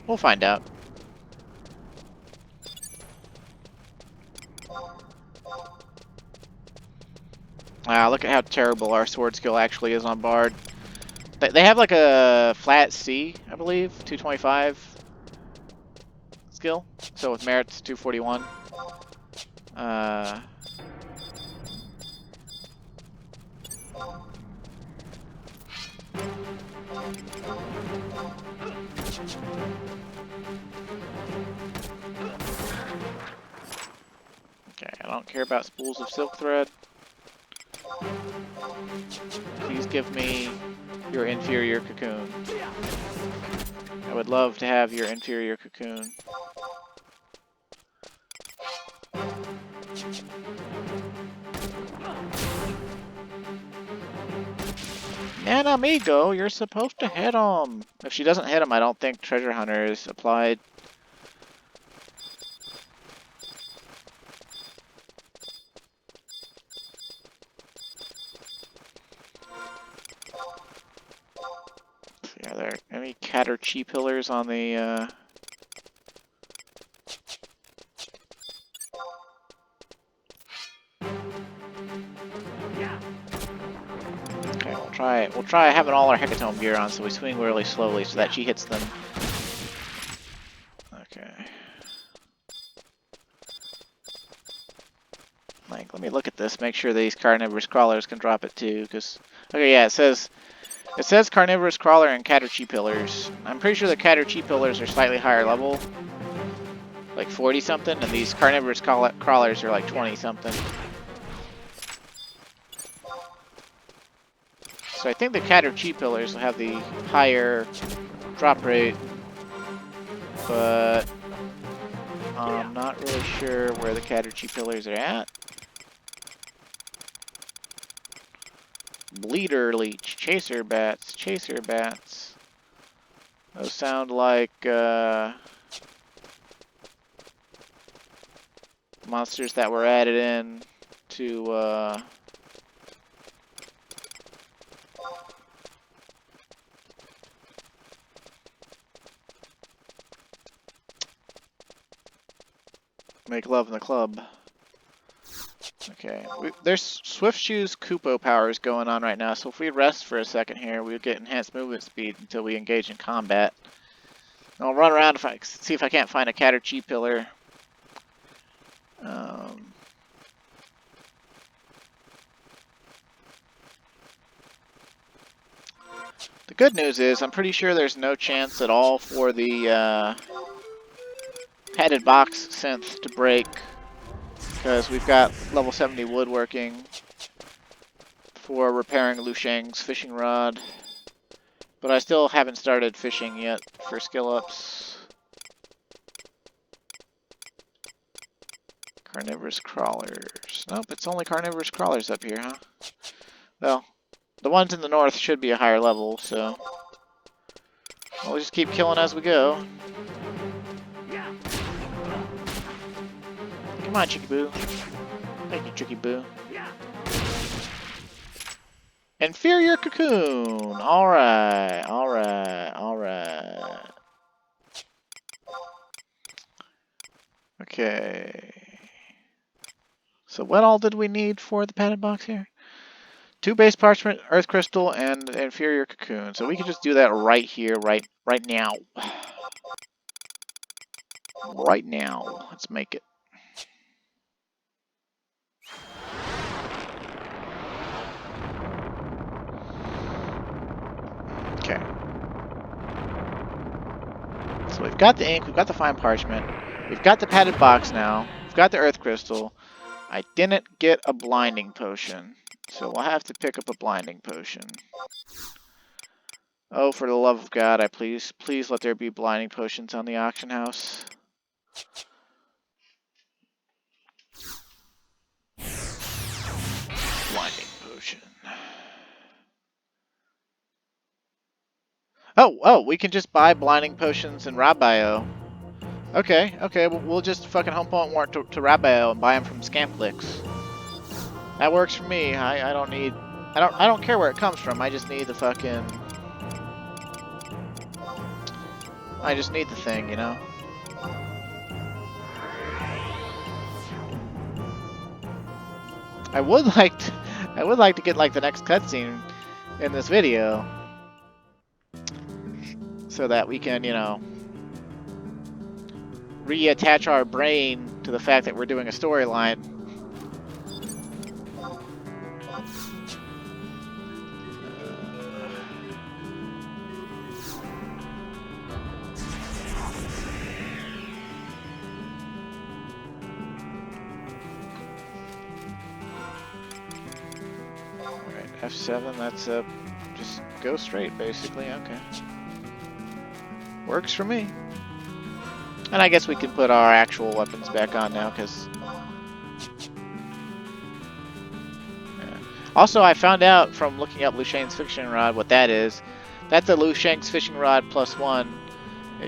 [SPEAKER 1] We'll find out. Look at how terrible our sword skill actually is on Bard. They have like a flat C, I believe, 225 skill. So with merits, 241. Okay, I don't care about spools of silk thread. Please give me your inferior cocoon. I would love to have your inferior cocoon. And amigo, you're supposed to hit him. If she doesn't hit him, I don't think Treasure Hunter is applied. Are there any cat or chi pillars on the Okay, we'll try having all our Hecatomb gear on so we swing really slowly so that she hits them. Okay. Like, let me look at this, make sure these carnivorous crawlers can drop it too, because okay, yeah, it says carnivorous crawler and cat or chi pillars. I'm pretty sure the cat or chi pillars are slightly higher level. Like 40 something, and these carnivorous crawlers are like 20 something. So I think the cat or chi pillars will have the higher drop rate, but I'm not really sure where the cat or chi pillars are at. Bleeder leech, chaser bats. Those sound like monsters that were added in to make love in the club. Okay, there's Swift Shoes Kupo powers going on right now, so if we rest for a second here, we'll get enhanced movement speed until we engage in combat. And I'll run around see if I can't find a cat or chi pillar. The good news is I'm pretty sure there's no chance at all for the padded box synth to break, because we've got level 70 woodworking for repairing Lu Sheng's fishing rod. But I still haven't started fishing yet for skill ups. Carnivorous crawlers. Nope, it's only carnivorous crawlers up here, huh? Well, the ones in the north should be a higher level, so we'll just keep killing as we go. Come on, Chicky Boo. Thank you, Chicky Boo. Inferior cocoon. Alright. Okay. So what all did we need for the padded box here? 2 base parchment, earth crystal, and inferior cocoon. So we can just do that right here, right now. Right now. Let's make it. Okay. So we've got the ink, we've got the fine parchment, we've got the padded box now, we've got the earth crystal. I didn't get a blinding potion, so we'll have to pick up a blinding potion. Oh, for the love of God, please let there be blinding potions on the auction house. Blinding potion. Oh, we can just buy blinding potions in Rabio. Okay, we'll just fucking home point warrant to Rabio and buy them from Scamplix. That works for me. I don't care where it comes from. I just need the fucking... I just need the thing, you know? I would like to get like the next cutscene in this video, so that we can, you know, reattach our brain to the fact that we're doing a storyline. Alright, F7, that's just go straight, basically. Okay. Works for me. And I guess we can put our actual weapons back on now, because... Yeah. Also, I found out from looking up Liu Shang's fishing rod what that is. That's a Liu Shang's fishing rod +1.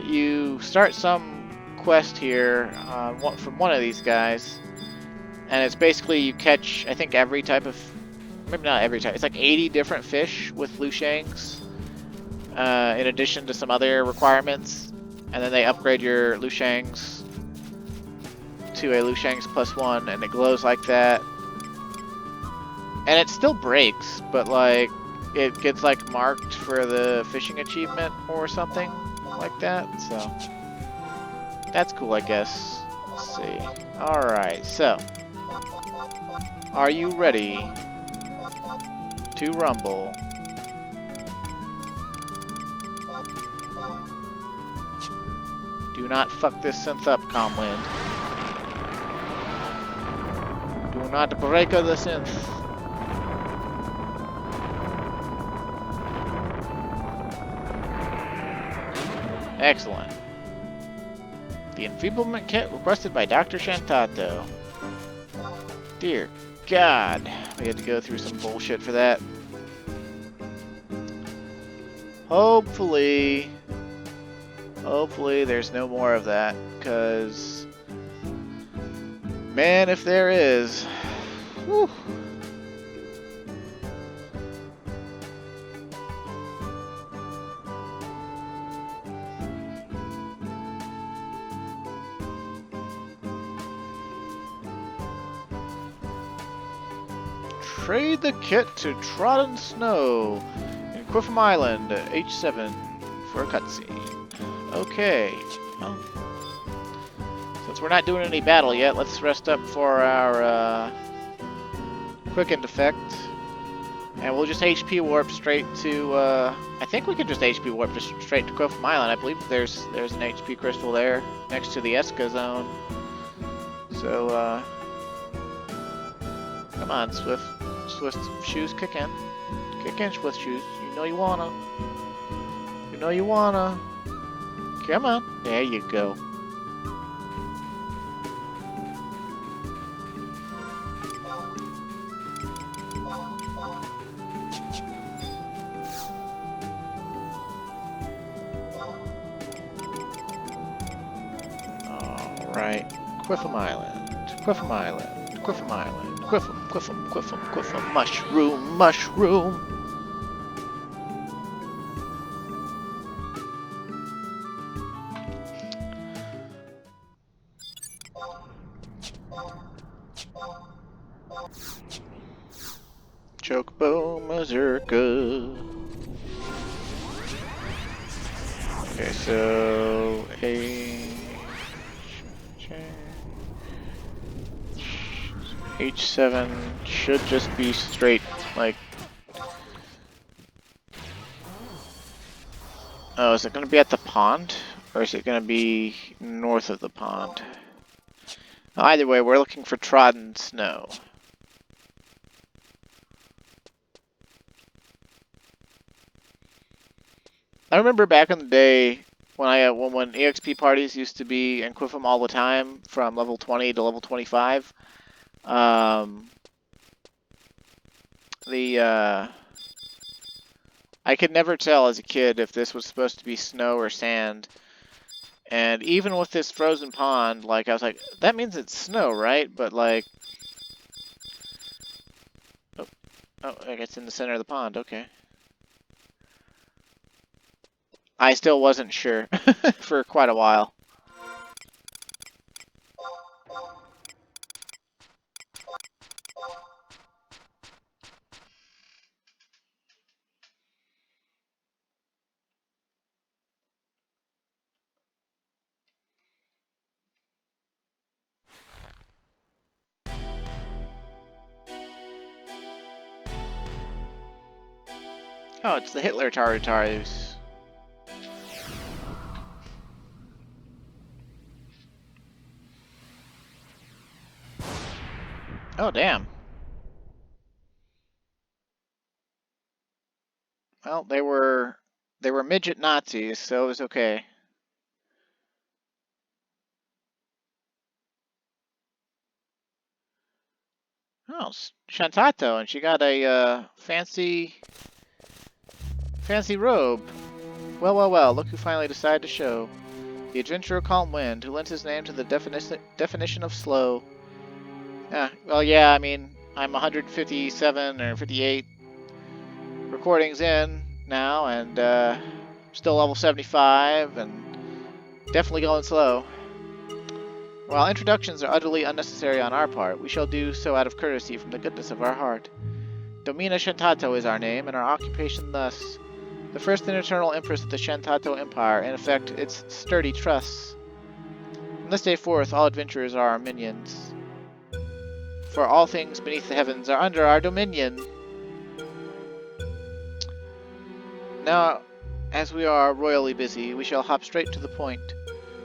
[SPEAKER 1] You start some quest here from one of these guys, and it's basically you catch, I think, every type of, maybe not every type, it's like 80 different fish with Liu Shang's, in addition to some other requirements, and then they upgrade your Liu Shang's to a Liu Shang's +1, and it glows like that. And it still breaks, but like it gets like marked for the fishing achievement or something like that. So that's cool, I guess. Let's see. All right, so are you ready to rumble? Do not fuck this synth up, Comwind. Do not break the synth. Excellent. The enfeeblement kit requested by Dr. Shantotto. Dear God, we had to go through some bullshit for that. Hopefully there's no more of that, because, man, if there is, whew. Trade the kit to Trodden Snow in Quiffam Island, H7, for a cutscene. Okay. Well, since we're not doing any battle yet, let's rest up for our quickened effect. And we'll just HP warp straight to, I think we could just HP warp just straight to Quiffam Island. I believe there's an HP crystal there next to the Eska zone. So, come on, Swift shoes, kick in. Kick in, Swift shoes. You know you wanna. You know you wanna. Come on. There you go. Alright. Quiffam Island. Quiffam Island. Quiffam Island. Quiffam, Quiffam, Quiffam, Quiffam. Mushroom, mushroom. Chocobo Mazurka. Okay, so H7 should just be straight, like... Oh, is it going to be at the pond? Or is it going to be north of the pond? Either way, we're looking for Trodden Snow. I remember back in the day when EXP parties used to be in Quiffam all the time, from level 20 to level 25. I could never tell as a kid if this was supposed to be snow or sand. And even with this frozen pond, like, I was like, that means it's snow, right? But, like... Oh, I guess it's in the center of the pond, okay. I still wasn't sure for quite a while. Oh, it's the Hitler Tartaros. Oh, damn. Well, they were midget Nazis, so it was okay. Oh, Shantotto, and she got a fancy robe. Well, well, well, look who finally decided to show. The adventurer Calm Wind, who lent his name to the definition of slow. Well, yeah, I mean, I'm 157 or 58 recordings in now, and still level 75, and definitely going slow. While introductions are utterly unnecessary on our part, we shall do so out of courtesy from the goodness of our heart. Domina Shantotto is our name, and our occupation thus. The first and eternal empress of the Shantotto Empire, in effect, its sturdy trusts. From this day forth, all adventurers are our minions. For all things beneath the heavens are under our dominion. Now, as we are royally busy, we shall hop straight to the point.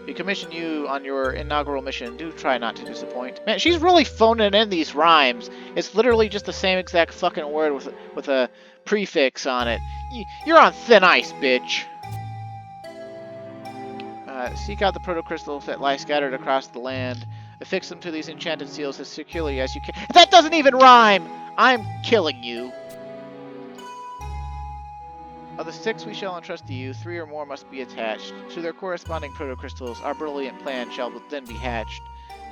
[SPEAKER 1] We commission you on your inaugural mission. Do try not to disappoint. Man, she's really phoning in these rhymes. It's literally just the same exact fucking word with a prefix on it. You're on thin ice, bitch. Seek out the protocrystals that lie scattered across the land. Affix them to these enchanted seals as securely as you can. That doesn't even rhyme! I'm killing you. Of the 6 we shall entrust to you, 3 or more must be attached. To their corresponding protocrystals, our brilliant plan shall then be hatched.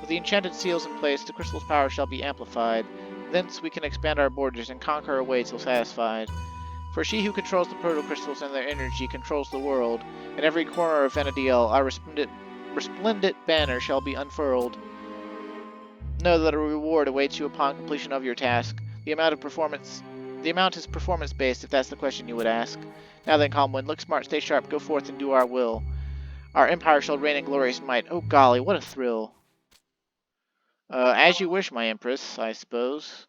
[SPEAKER 1] With the enchanted seals in place, the crystal's power shall be amplified. Thence we can expand our borders and conquer away till satisfied. For she who controls the protocrystals and their energy controls the world. In every corner of Vanadiel, our resplendent banner shall be unfurled. Know that a reward awaits you upon completion of your task. The amount is performance-based, if that's the question you would ask. Now then, Calmwind, look smart, stay sharp, go forth and do our will. Our empire shall reign in glorious might. Oh golly, what a thrill. As you wish, my empress, I suppose.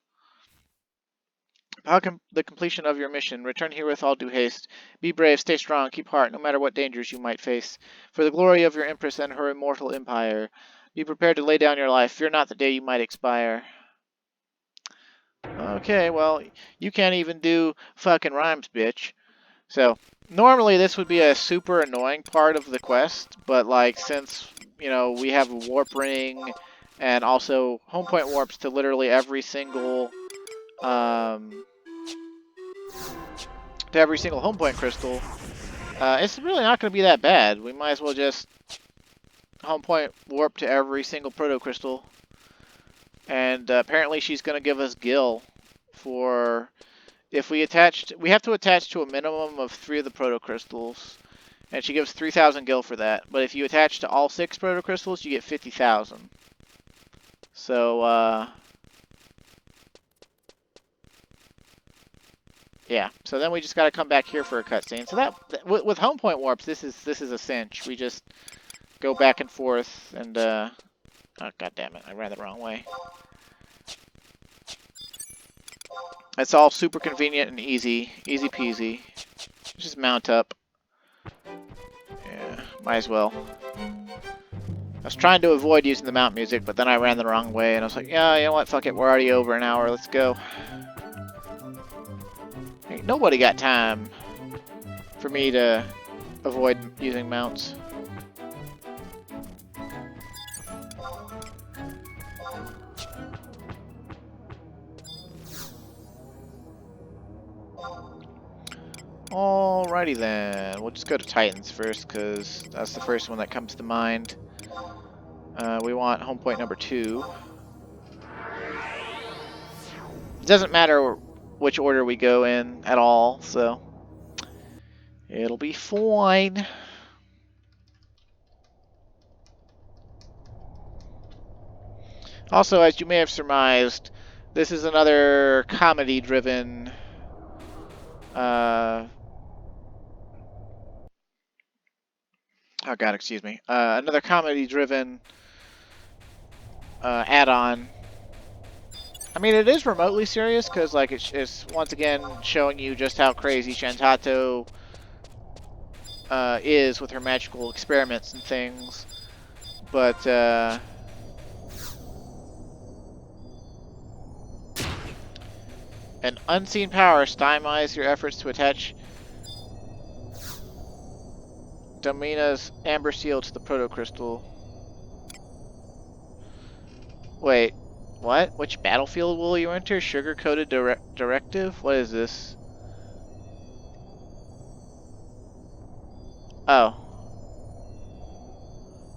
[SPEAKER 1] Upon the completion of your mission, return here with all due haste. Be brave, stay strong, keep heart, no matter what dangers you might face. For the glory of your empress and her immortal empire. Be prepared to lay down your life. Fear not the day you might expire. Okay, well, you can't even do fucking rhymes, bitch. So, normally this would be a super annoying part of the quest, but, like, since, you know, we have a warp ring and also home point warps to literally every single, home point crystal, it's really not going to be that bad. We might as well just home point warp to every single proto crystal. And apparently she's going to give us Gil for... If we have to attach to a minimum of 3 of the proto-crystals. And she gives 3,000 Gil for that. But if you attach to all 6 proto-crystals, you get 50,000. So, yeah. So then we just gotta come back here for a cutscene. So that with home point warps, this is a cinch. We just go back and forth and, oh, god damn it. I ran the wrong way. It's all super convenient and easy peasy. Just mount up. Yeah, might as well. I was trying to avoid using the mount music, but then I ran the wrong way, and I was like, yeah, you know what, fuck it, we're already over an hour, let's go. Ain't nobody got time for me to avoid using mounts. Alrighty then, we'll just go to Titans first, because that's the first one that comes to mind. We want home point number 2. It doesn't matter which order we go in at all, so it'll be fine. Also, as you may have surmised, this is another comedy-driven oh god, excuse me. Another comedy-driven add-on. I mean, it is remotely serious because, like, it's once again showing you just how crazy Shantotto is with her magical experiments and things. But an unseen power stymies your efforts to attach Domina's amber seal to the protocrystal. Wait, What? Which battlefield will you enter? Sugar-coated directive? What is this? Oh.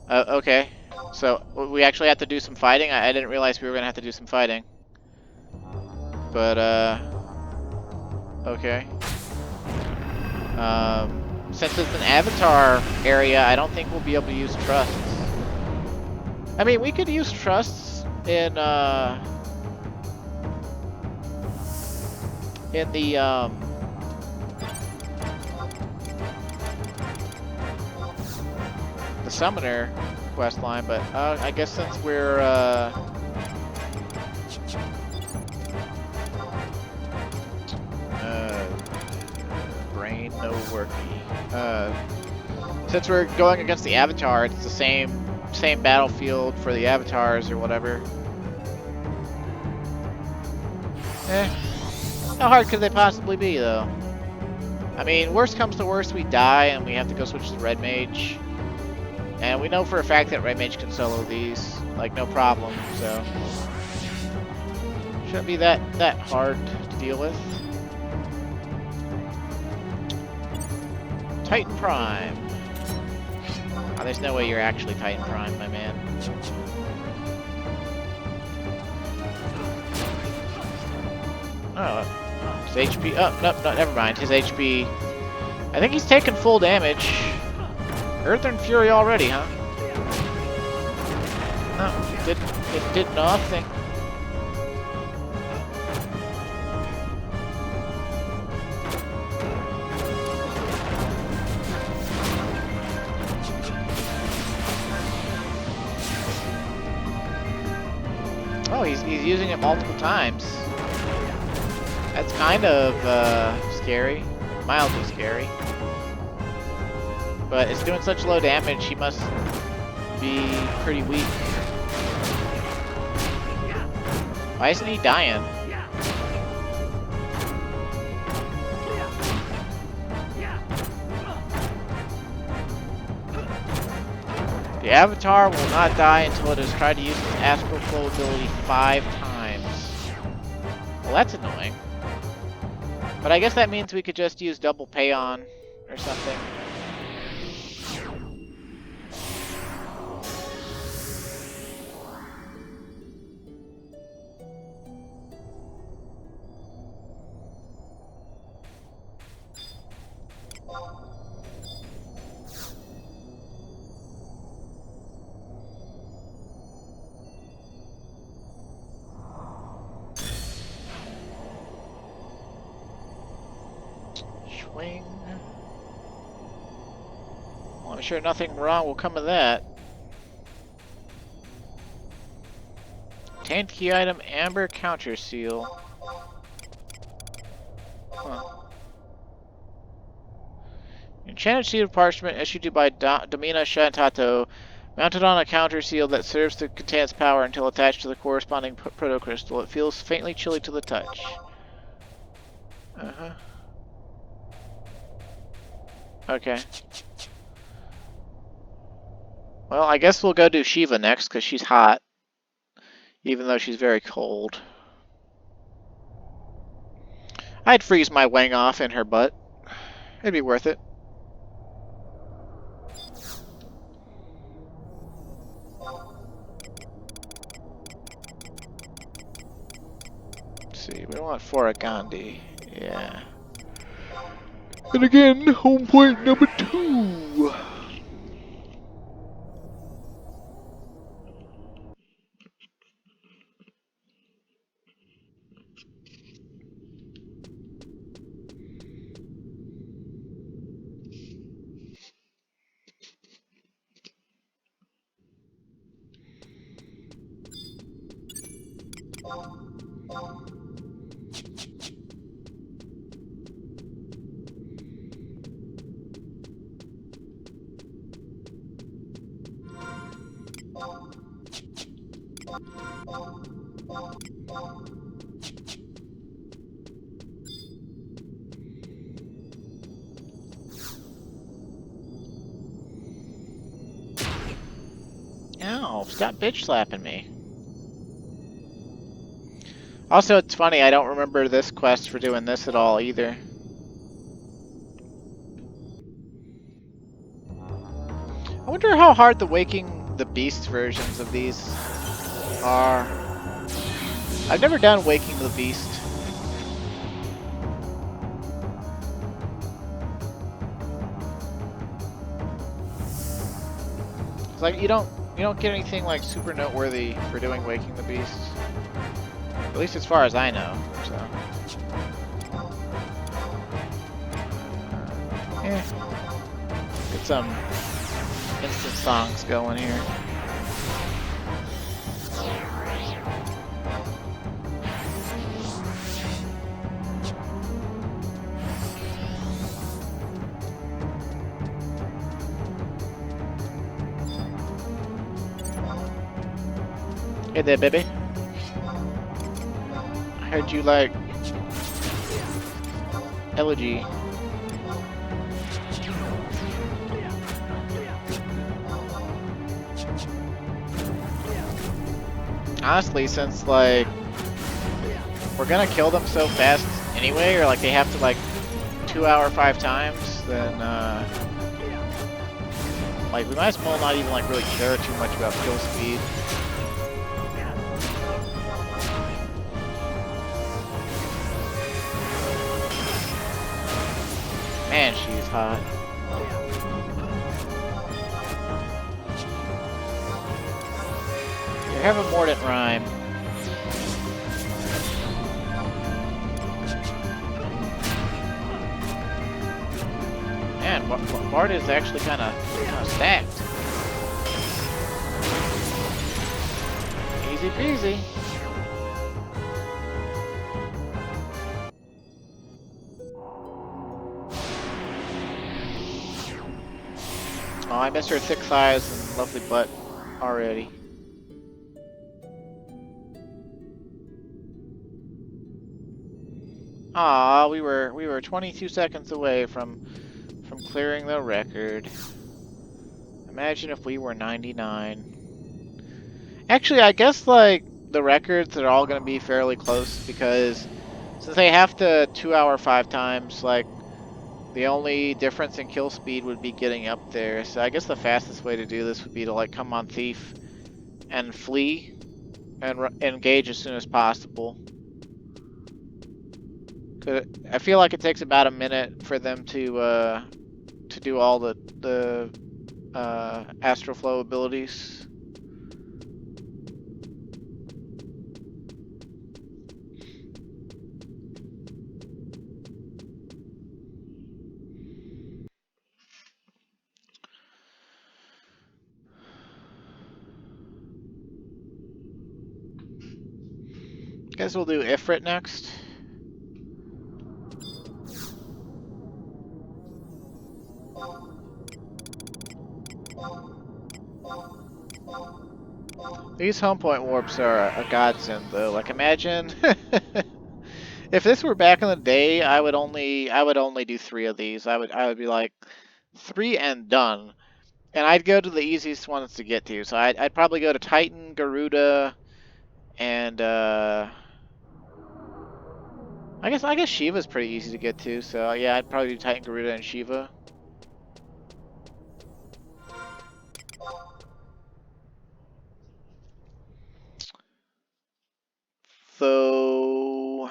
[SPEAKER 1] Okay. So, we actually have to do some fighting? I didn't realize we were gonna have to do some fighting. But, okay. Since it's an avatar area, I don't think we'll be able to use trusts. I mean, we could use trusts in the summoner quest line, but I guess since we're brain no worky. Since we're going against the avatar, it's the same battlefield for the avatars or whatever. How hard could they possibly be, though? I mean, worst comes to worst, we die and we have to go switch to Red Mage. And we know for a fact that Red Mage can solo these, like, no problem, so... Shouldn't be that hard to deal with. Titan Prime. Oh, there's no way you're actually Titan Prime, my man. Oh, his HP... Oh, no, never mind. His HP... I think he's taken full damage. Earthern Fury already, huh? No, it did nothing. Oh, he's using it multiple times. That's kind of scary, mildly scary. But it's doing such low damage, he must be pretty weak. Why isn't he dying? The Avatar will not die until it has tried to use its Astral Flow ability 5 times. Well, that's annoying. But I guess that means we could just use double Payon or something. Swing. Well, I'm sure nothing wrong will come of that. Obtained key item, Amber Counter Seal. Huh. Enchanted sheet of parchment issued by Domina Shantotto, mounted on a counter seal that serves to contain its power until attached to the corresponding protocrystal. It feels faintly chilly to the touch. Uh-huh. Okay. Well, I guess we'll go do Shiva next, because she's hot. Even though she's very cold. I'd freeze my wang off in her butt. It'd be worth it. Let's see, we don't want Foragandi. Yeah. And again, home point number 2. Ow, stop bitch slapping me. Also, it's funny, I don't remember this quest for doing this at all either. I wonder how hard the Waking the Beast versions of these are. I've never done Waking the Beast. It's like you don't get anything like super noteworthy for doing Waking the Beast. At least as far as I know. So yeah. Get some instant songs going here. Hey there, baby. I heard you like Elegy. Honestly, since like we're gonna kill them so fast anyway, or like they have to like 2 hour 5 times, then like we might as well not even like really care too much about kill speed. Man, she's hot. You have a mordant rhyme. Man, Bard is actually kind of stacked. Easy peasy. Oh, I miss her thick thighs and lovely butt already. Ah, we were 22 seconds away from clearing the record. Imagine if we were 99. Actually, I guess like the records are all going to be fairly close because since they have to 2 hour 5 times, like the only difference in kill speed would be getting up there. So I guess the fastest way to do this would be to like come on Thief and flee and engage as soon as possible. I feel like it takes about a minute for them to do all the astral flow abilities. Guess we'll do Ifrit next. These home point warps are a godsend, though. Like, imagine if this were back in the day, I would only do 3 of these. I would be like 3 and done, and I'd go to the easiest ones to get to. So I'd probably go to Titan, Garuda, and I guess Shiva's pretty easy to get to. So yeah, I'd probably do Titan, Garuda, and Shiva. So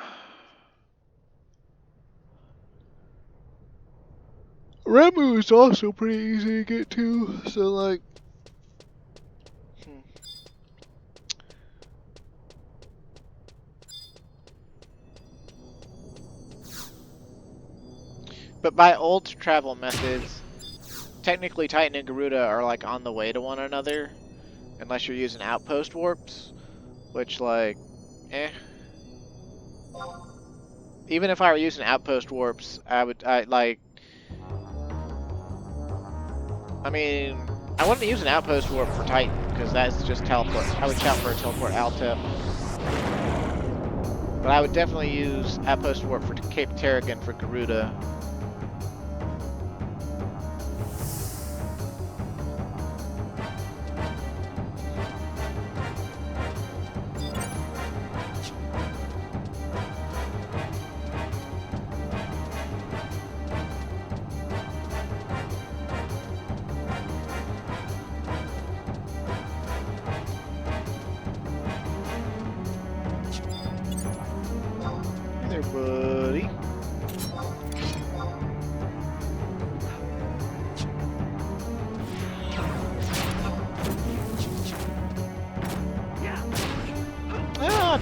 [SPEAKER 1] Remu is also pretty easy to get to, so like but by old travel methods, technically Titan and Garuda are like on the way to one another, unless you're using outpost warps, which like, eh. Even if I were using outpost warps, I mean, I wouldn't use an outpost warp for Titan, because that's just teleport. I would shout for a teleport Alta. But I would definitely use outpost warp for Cape Terragon for Garuda.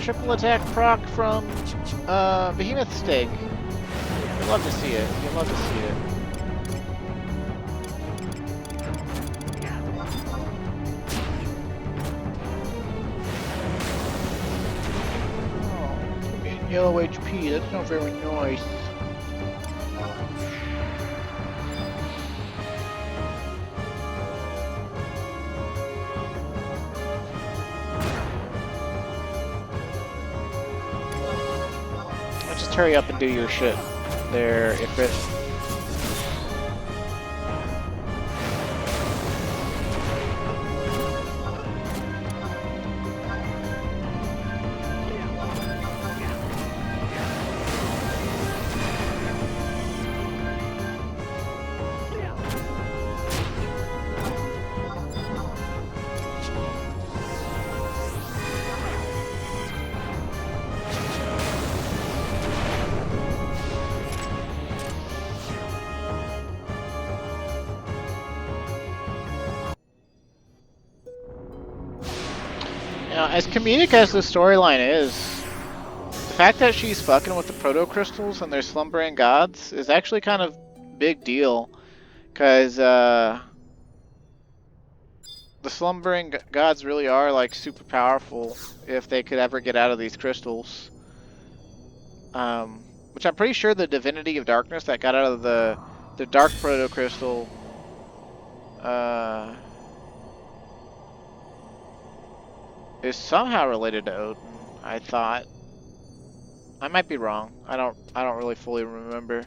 [SPEAKER 1] triple attack proc from Behemoth Stake. You'd love to see it. You'd love to see it. Oh, give me yellow HP. That's not very nice. Just hurry up and do your shit there, Ifrit. Now, as comedic as the storyline is, the fact that she's fucking with the proto-crystals and their slumbering gods is actually kind of big deal, because the slumbering gods really are like super powerful if they could ever get out of these crystals. Which I'm pretty sure the divinity of darkness that got out of the dark proto-crystal is somehow related to Odin, I thought. I might be wrong. I don't really fully remember.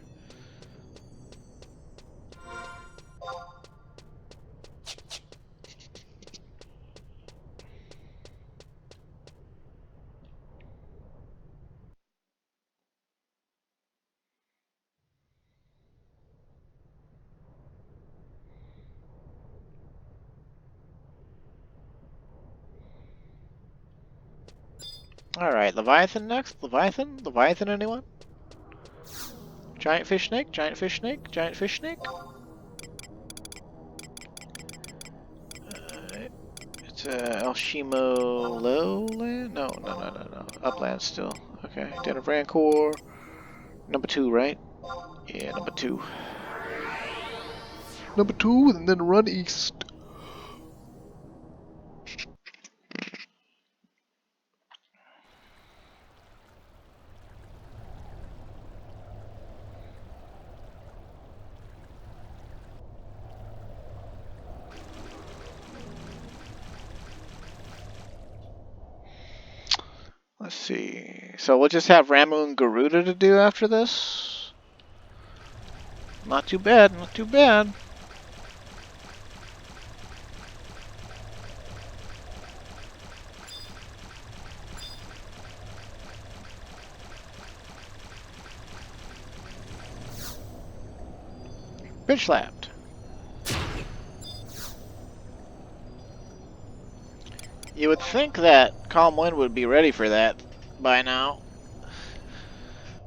[SPEAKER 1] Alright, Leviathan next. Leviathan anyone? Giant fish snake, giant fish snake, giant fish snake. It's Elshimo lowland? No. Upland still. Okay, Den of Rancor. Number 2, right? Yeah, number 2. Number 2, and then run east. Let's see. So we'll just have Ramu and Garuda to do after this. Not too bad, not too bad. Bitch slapped. You would think that Calm Wind would be ready for that by now.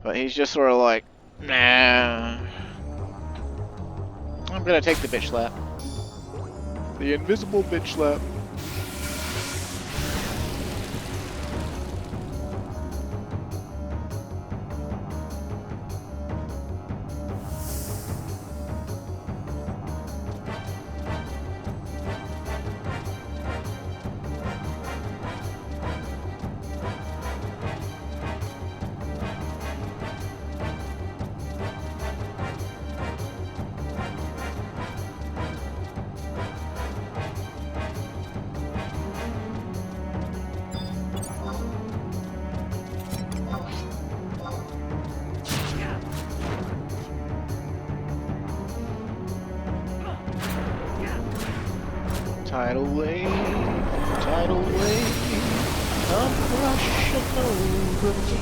[SPEAKER 1] But he's just sort of like, nah. I'm gonna take the bitch slap. The invisible bitch slap. Tidal wave, come rushing over me.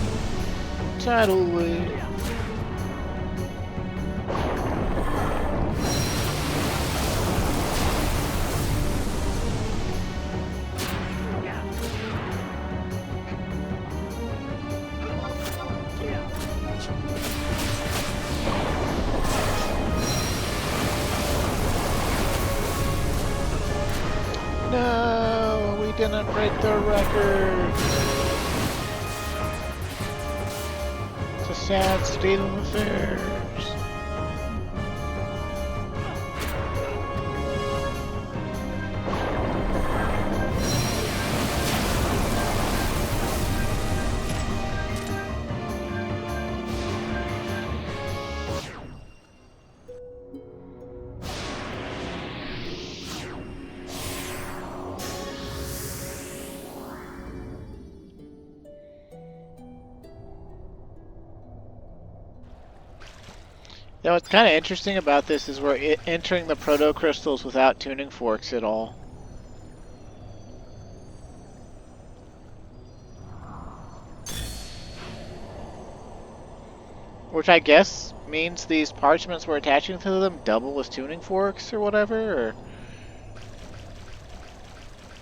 [SPEAKER 1] Tidal wave. No, we didn't break the record. sad state of affairs. You know, what's kind of interesting about this is we're entering the proto crystals without tuning forks at all. Which I guess means these parchments we're attaching to them double as tuning forks or whatever, or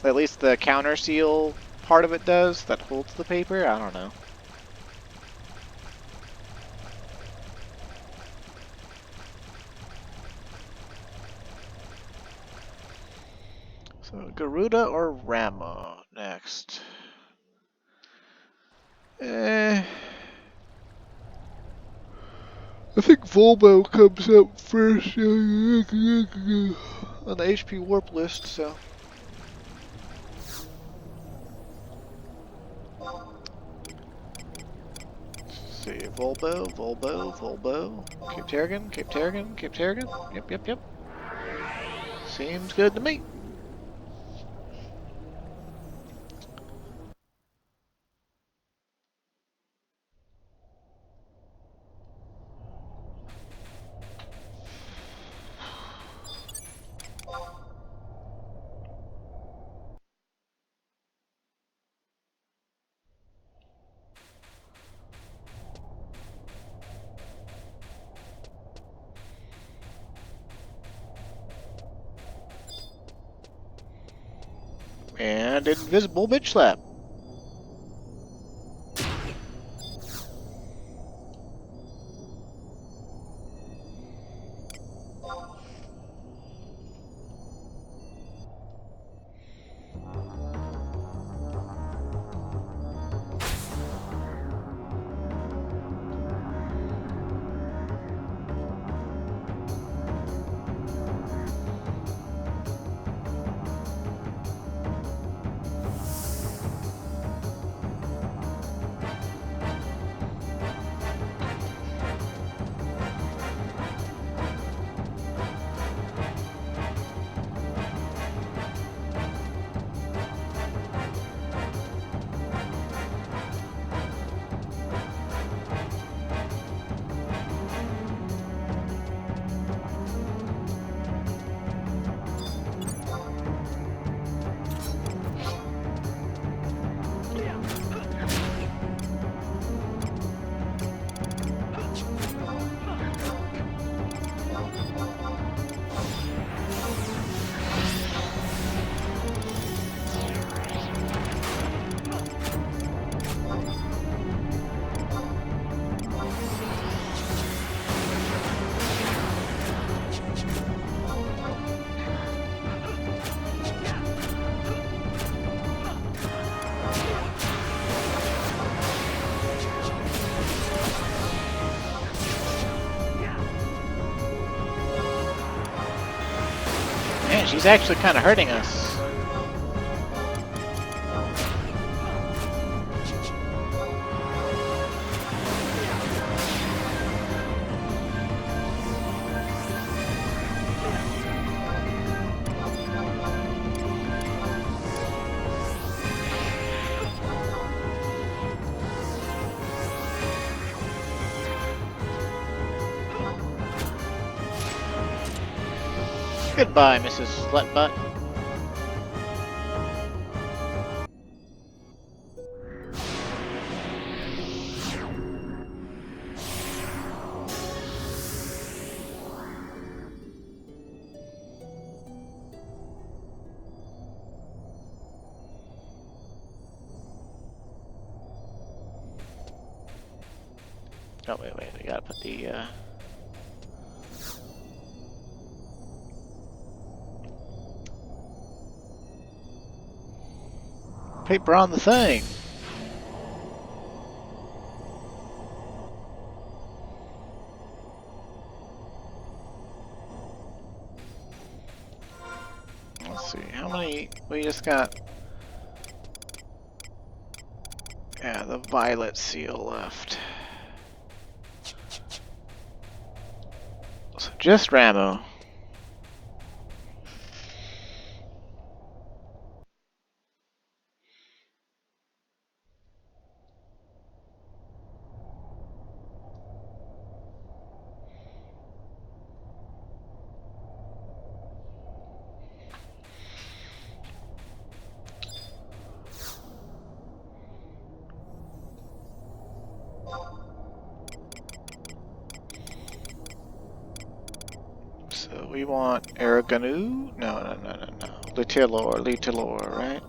[SPEAKER 1] at least the counter seal part of it does that holds the paper. I don't know. So Garuda or Rama next. I think Volbo comes up first on the HP warp list, so. Let's see, Volbo, Cape Terragon, Cape Terragon, Cape Terragon. Yep. Seems good to me. And invisible bitch slap. Man, she's actually kind of hurting us. Goodbye, Mrs. Slutbutt. Oh, wait, we gotta put the, paper on the thing. see, how many we just got? Yeah, the violet seal left. So just Ramo. So we want Aragonu? No. Litilor, right?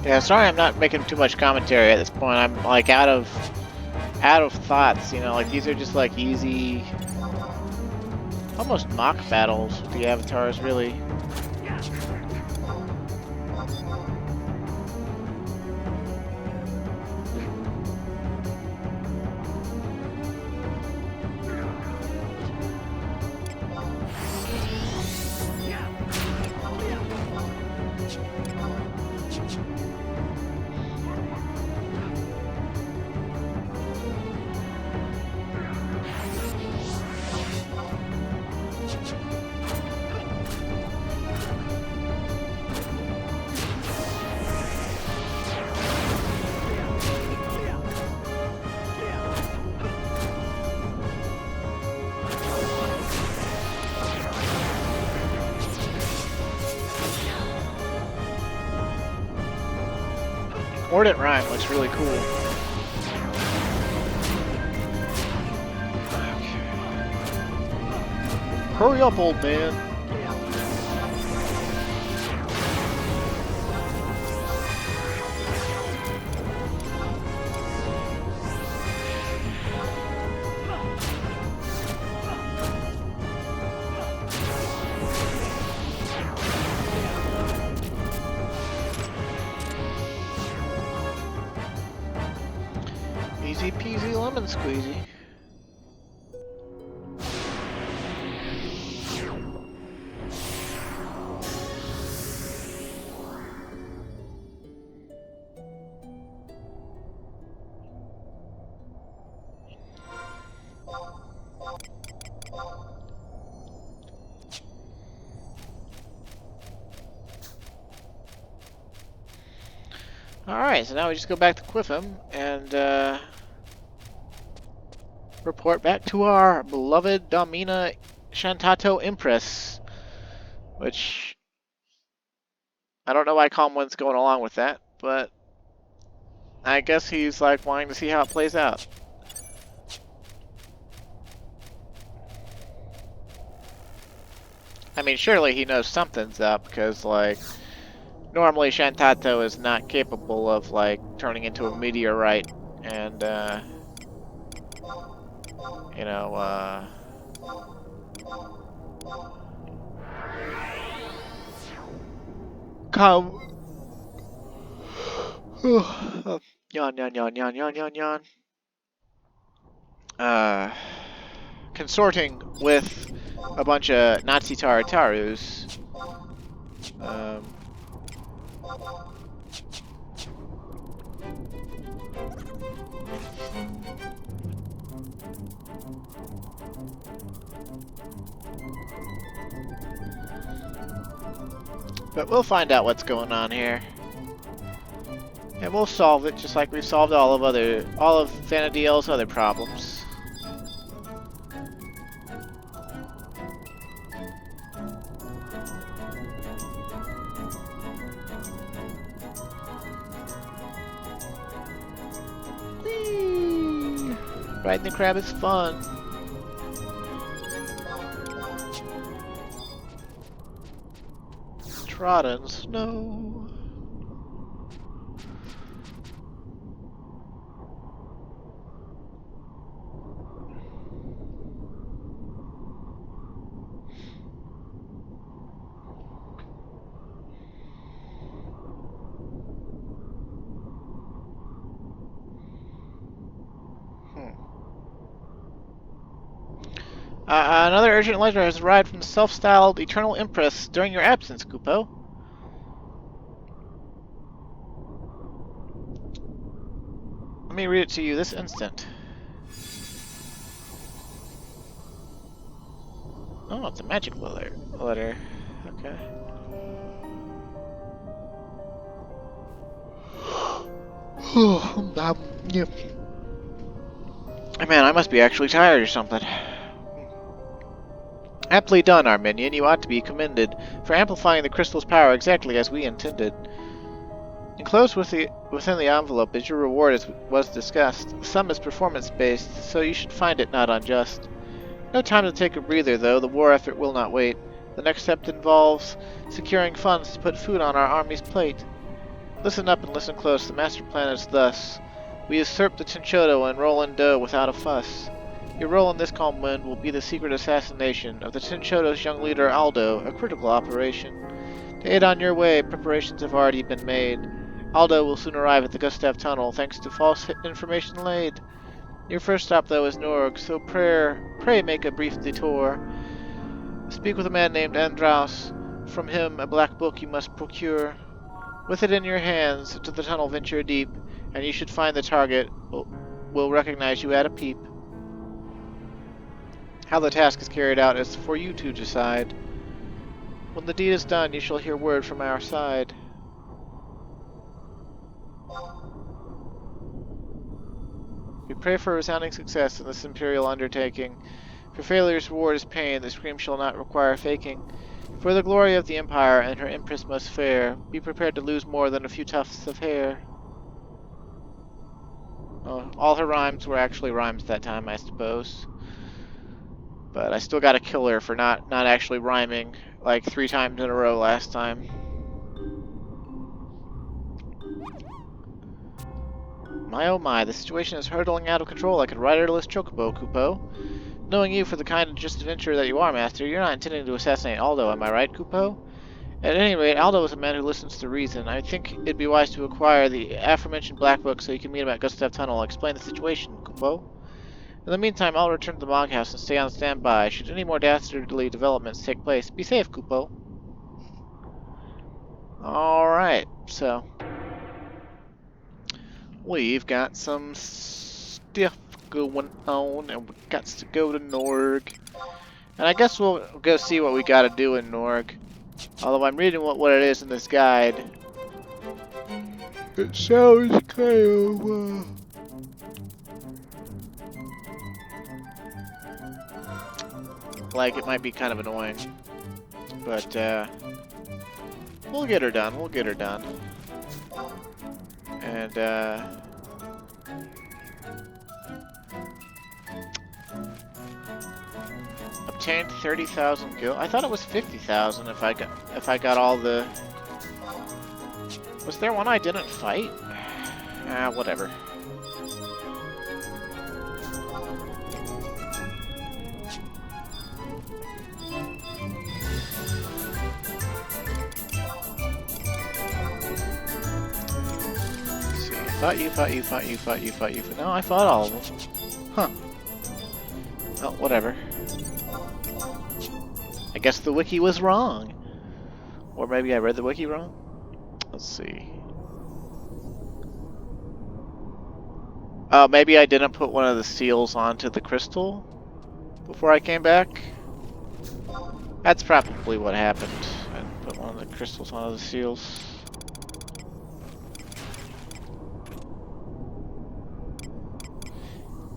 [SPEAKER 1] Yeah, sorry I'm not making too much commentary at this point. I'm like out of thoughts, you know, like these are just like easy, almost mock battles with the avatars, really. Mordant Rhyme looks really cool. Okay. Hurry up, old man. Easy peasy lemon squeezy. Alright, so now we just go back to Quiffham and report back to our beloved Domina Shantotto Empress, which I don't know why Calmwind's going along with that, but I guess he's like wanting to see how it plays out. I mean, surely he knows something's up because, like, Normally, Shantotto is not capable of, like, turning into a meteorite and, you know, come. Yawn, yawn, yawn, yawn, yawn, yawn, yawn. Consorting with a bunch of Nazi Taratarus. But we'll find out what's going on here. And we'll solve it just like we've solved all of Vanadiel's other problems. Whee! Riding the crab is fun. Trodden snow. Another urgent letter has arrived from the self-styled Eternal Empress during your absence, Kupo. Let me read it to you this instant. Oh, it's a magic letter. Okay. Man, I must be actually tired or something. Aptly done, our minion. You ought to be commended for amplifying the crystal's power exactly as we intended. Enclosed within the envelope is your reward as was discussed. The sum is performance-based, so you should find it not unjust. No time to take a breather, though. The war effort will not wait. The next step involves securing funds to put food on our army's plate. Listen up and listen close. The master plan is thus. We usurp the Shantotto and roll in dough without a fuss. Your role in this calm wind will be the secret assassination of the Shantotto's young leader Aldo, a critical operation. To aid on your way, preparations have already been made. Aldo will soon arrive at the Gustav Tunnel, thanks to false information laid. Your first stop, though, is Norg, so pray make a brief detour. Speak with a man named Andraus. From him a black book you must procure. With it in your hands, to the tunnel venture deep, and you should find the target will recognize you at a peep. How the task is carried out is for you to decide. When the deed is done, you shall hear word from our side. We pray for resounding success in this imperial undertaking. For failure's reward is pain, the scream shall not require faking. For the glory of the Empire and her Empress most fair, be prepared to lose more than a few tufts of hair. Oh, all her rhymes were actually rhymes that time, I suppose. But I still gotta kill her for not actually rhyming like 3 times in a row last time. My oh my, the situation is hurtling out of control like a riderless chocobo, Kupo. Knowing you for the kind of just adventurer that you are, Master, you're not intending to assassinate Aldo, am I right, Kupo? At any rate, Aldo is a man who listens to reason. I think it'd be wise to acquire the aforementioned Black Book so you can meet him at Gustav Tunnel and explain the situation, Kupo. In the meantime, I'll return to the Mog House and stay on standby. Should any more dastardly developments take place, be safe, Kupo. Alright, so we've got some stuff going on, and we got to go to Norg. And I guess we'll go see what we gotta do in Norg. Although I'm reading what it is in this guide. It sounds kind of, like it might be kind of annoying. But, we'll get her done. We'll get her done. And, obtained 30,000 gil. I thought it was 50,000 if I got all the Was there one I didn't fight? Ah, whatever. Let's see. Fought you. No, I fought all of them. Huh. Oh, whatever. I guess the wiki was wrong. Or maybe I read the wiki wrong? Let's see. Maybe I didn't put one of the seals onto the crystal before I came back. That's probably what happened. I didn't put one of the crystals onto the seals.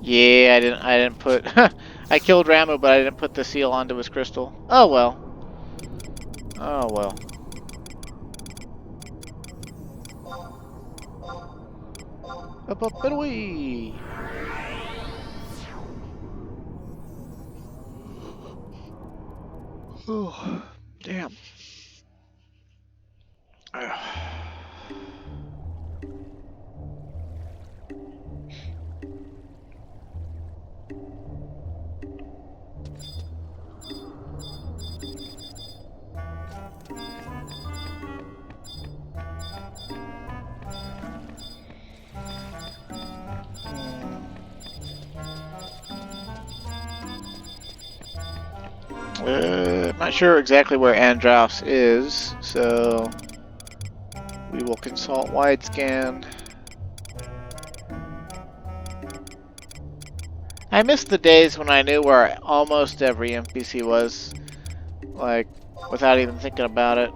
[SPEAKER 1] Yeah, I didn't put I killed Ramu, but I didn't put the seal onto his crystal. Oh well. Oh well. Up and away. Oh, damn. I'm not sure exactly where Andros is, so we will consult wide scan. I miss the days when I knew where almost every NPC was, like, without even thinking about it.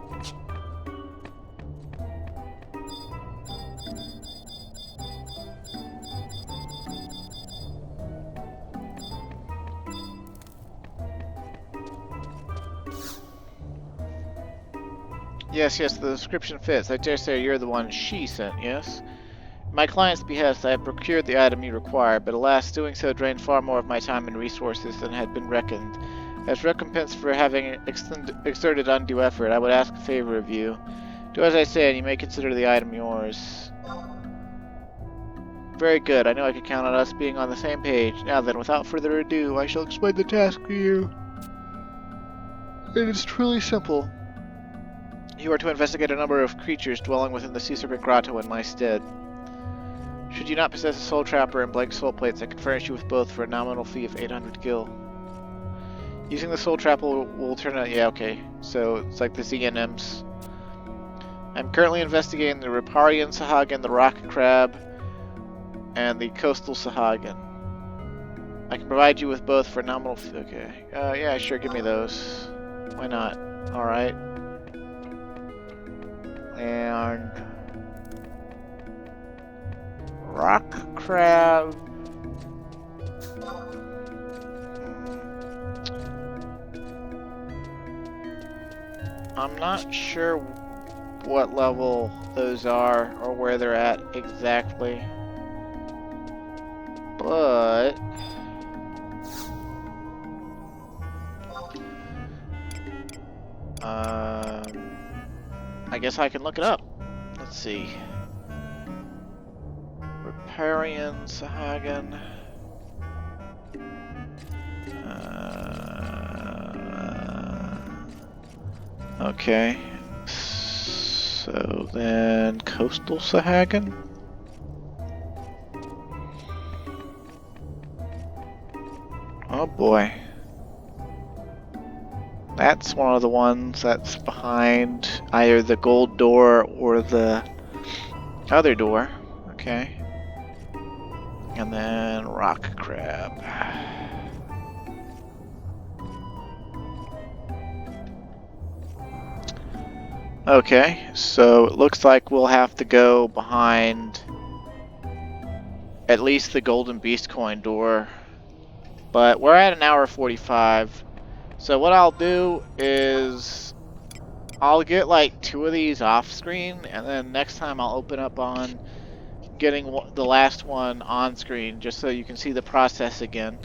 [SPEAKER 1] Yes, the description fits. I dare say you're the one she sent, yes? At my client's behest, I have procured the item you require, but alas, doing so drained far more of my time and resources than had been reckoned. As recompense for having exerted undue effort, I would ask a favor of you. Do as I say, and you may consider the item yours. Very good. I know I can count on us being on the same page. Now then, without further ado, I shall explain the task to you. It is truly simple. You are to investigate a number of creatures dwelling within the Sea Serpent Grotto in my stead. Should you not possess a soul trapper and blank soul plates, I can furnish you with both for a nominal fee of 800 gil. Using the soul trapper will turn out... Yeah, okay. So, it's like the ZNMs. I'm currently investigating the Riparian Sahagan, the Rock Crab, and the Coastal Sahagan. I can provide you with both for a nominal fee. Okay. Yeah, sure, give me those. Why not? Alright. And rock crab. I'm not sure what level those are or where they're at exactly, but I guess I can look it up. Let's see. Riparian Sahagan. Okay. So then Coastal Sahagan? Oh boy. That's one of the ones that's behind either the gold door or the other door. Okay. And then rock crab. Okay, so it looks like we'll have to go behind at least the golden beast coin door. But we're at an hour 45. So what I'll do is I'll get like 2 of these off screen, and then next time I'll open up on getting the last one on screen, just so you can see the process again.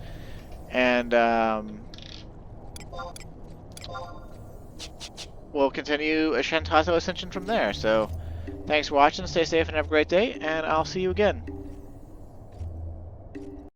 [SPEAKER 1] And we'll continue A Shantotto Ascension from there. So Thanks for watching, stay safe and have a great day, and I'll see you again.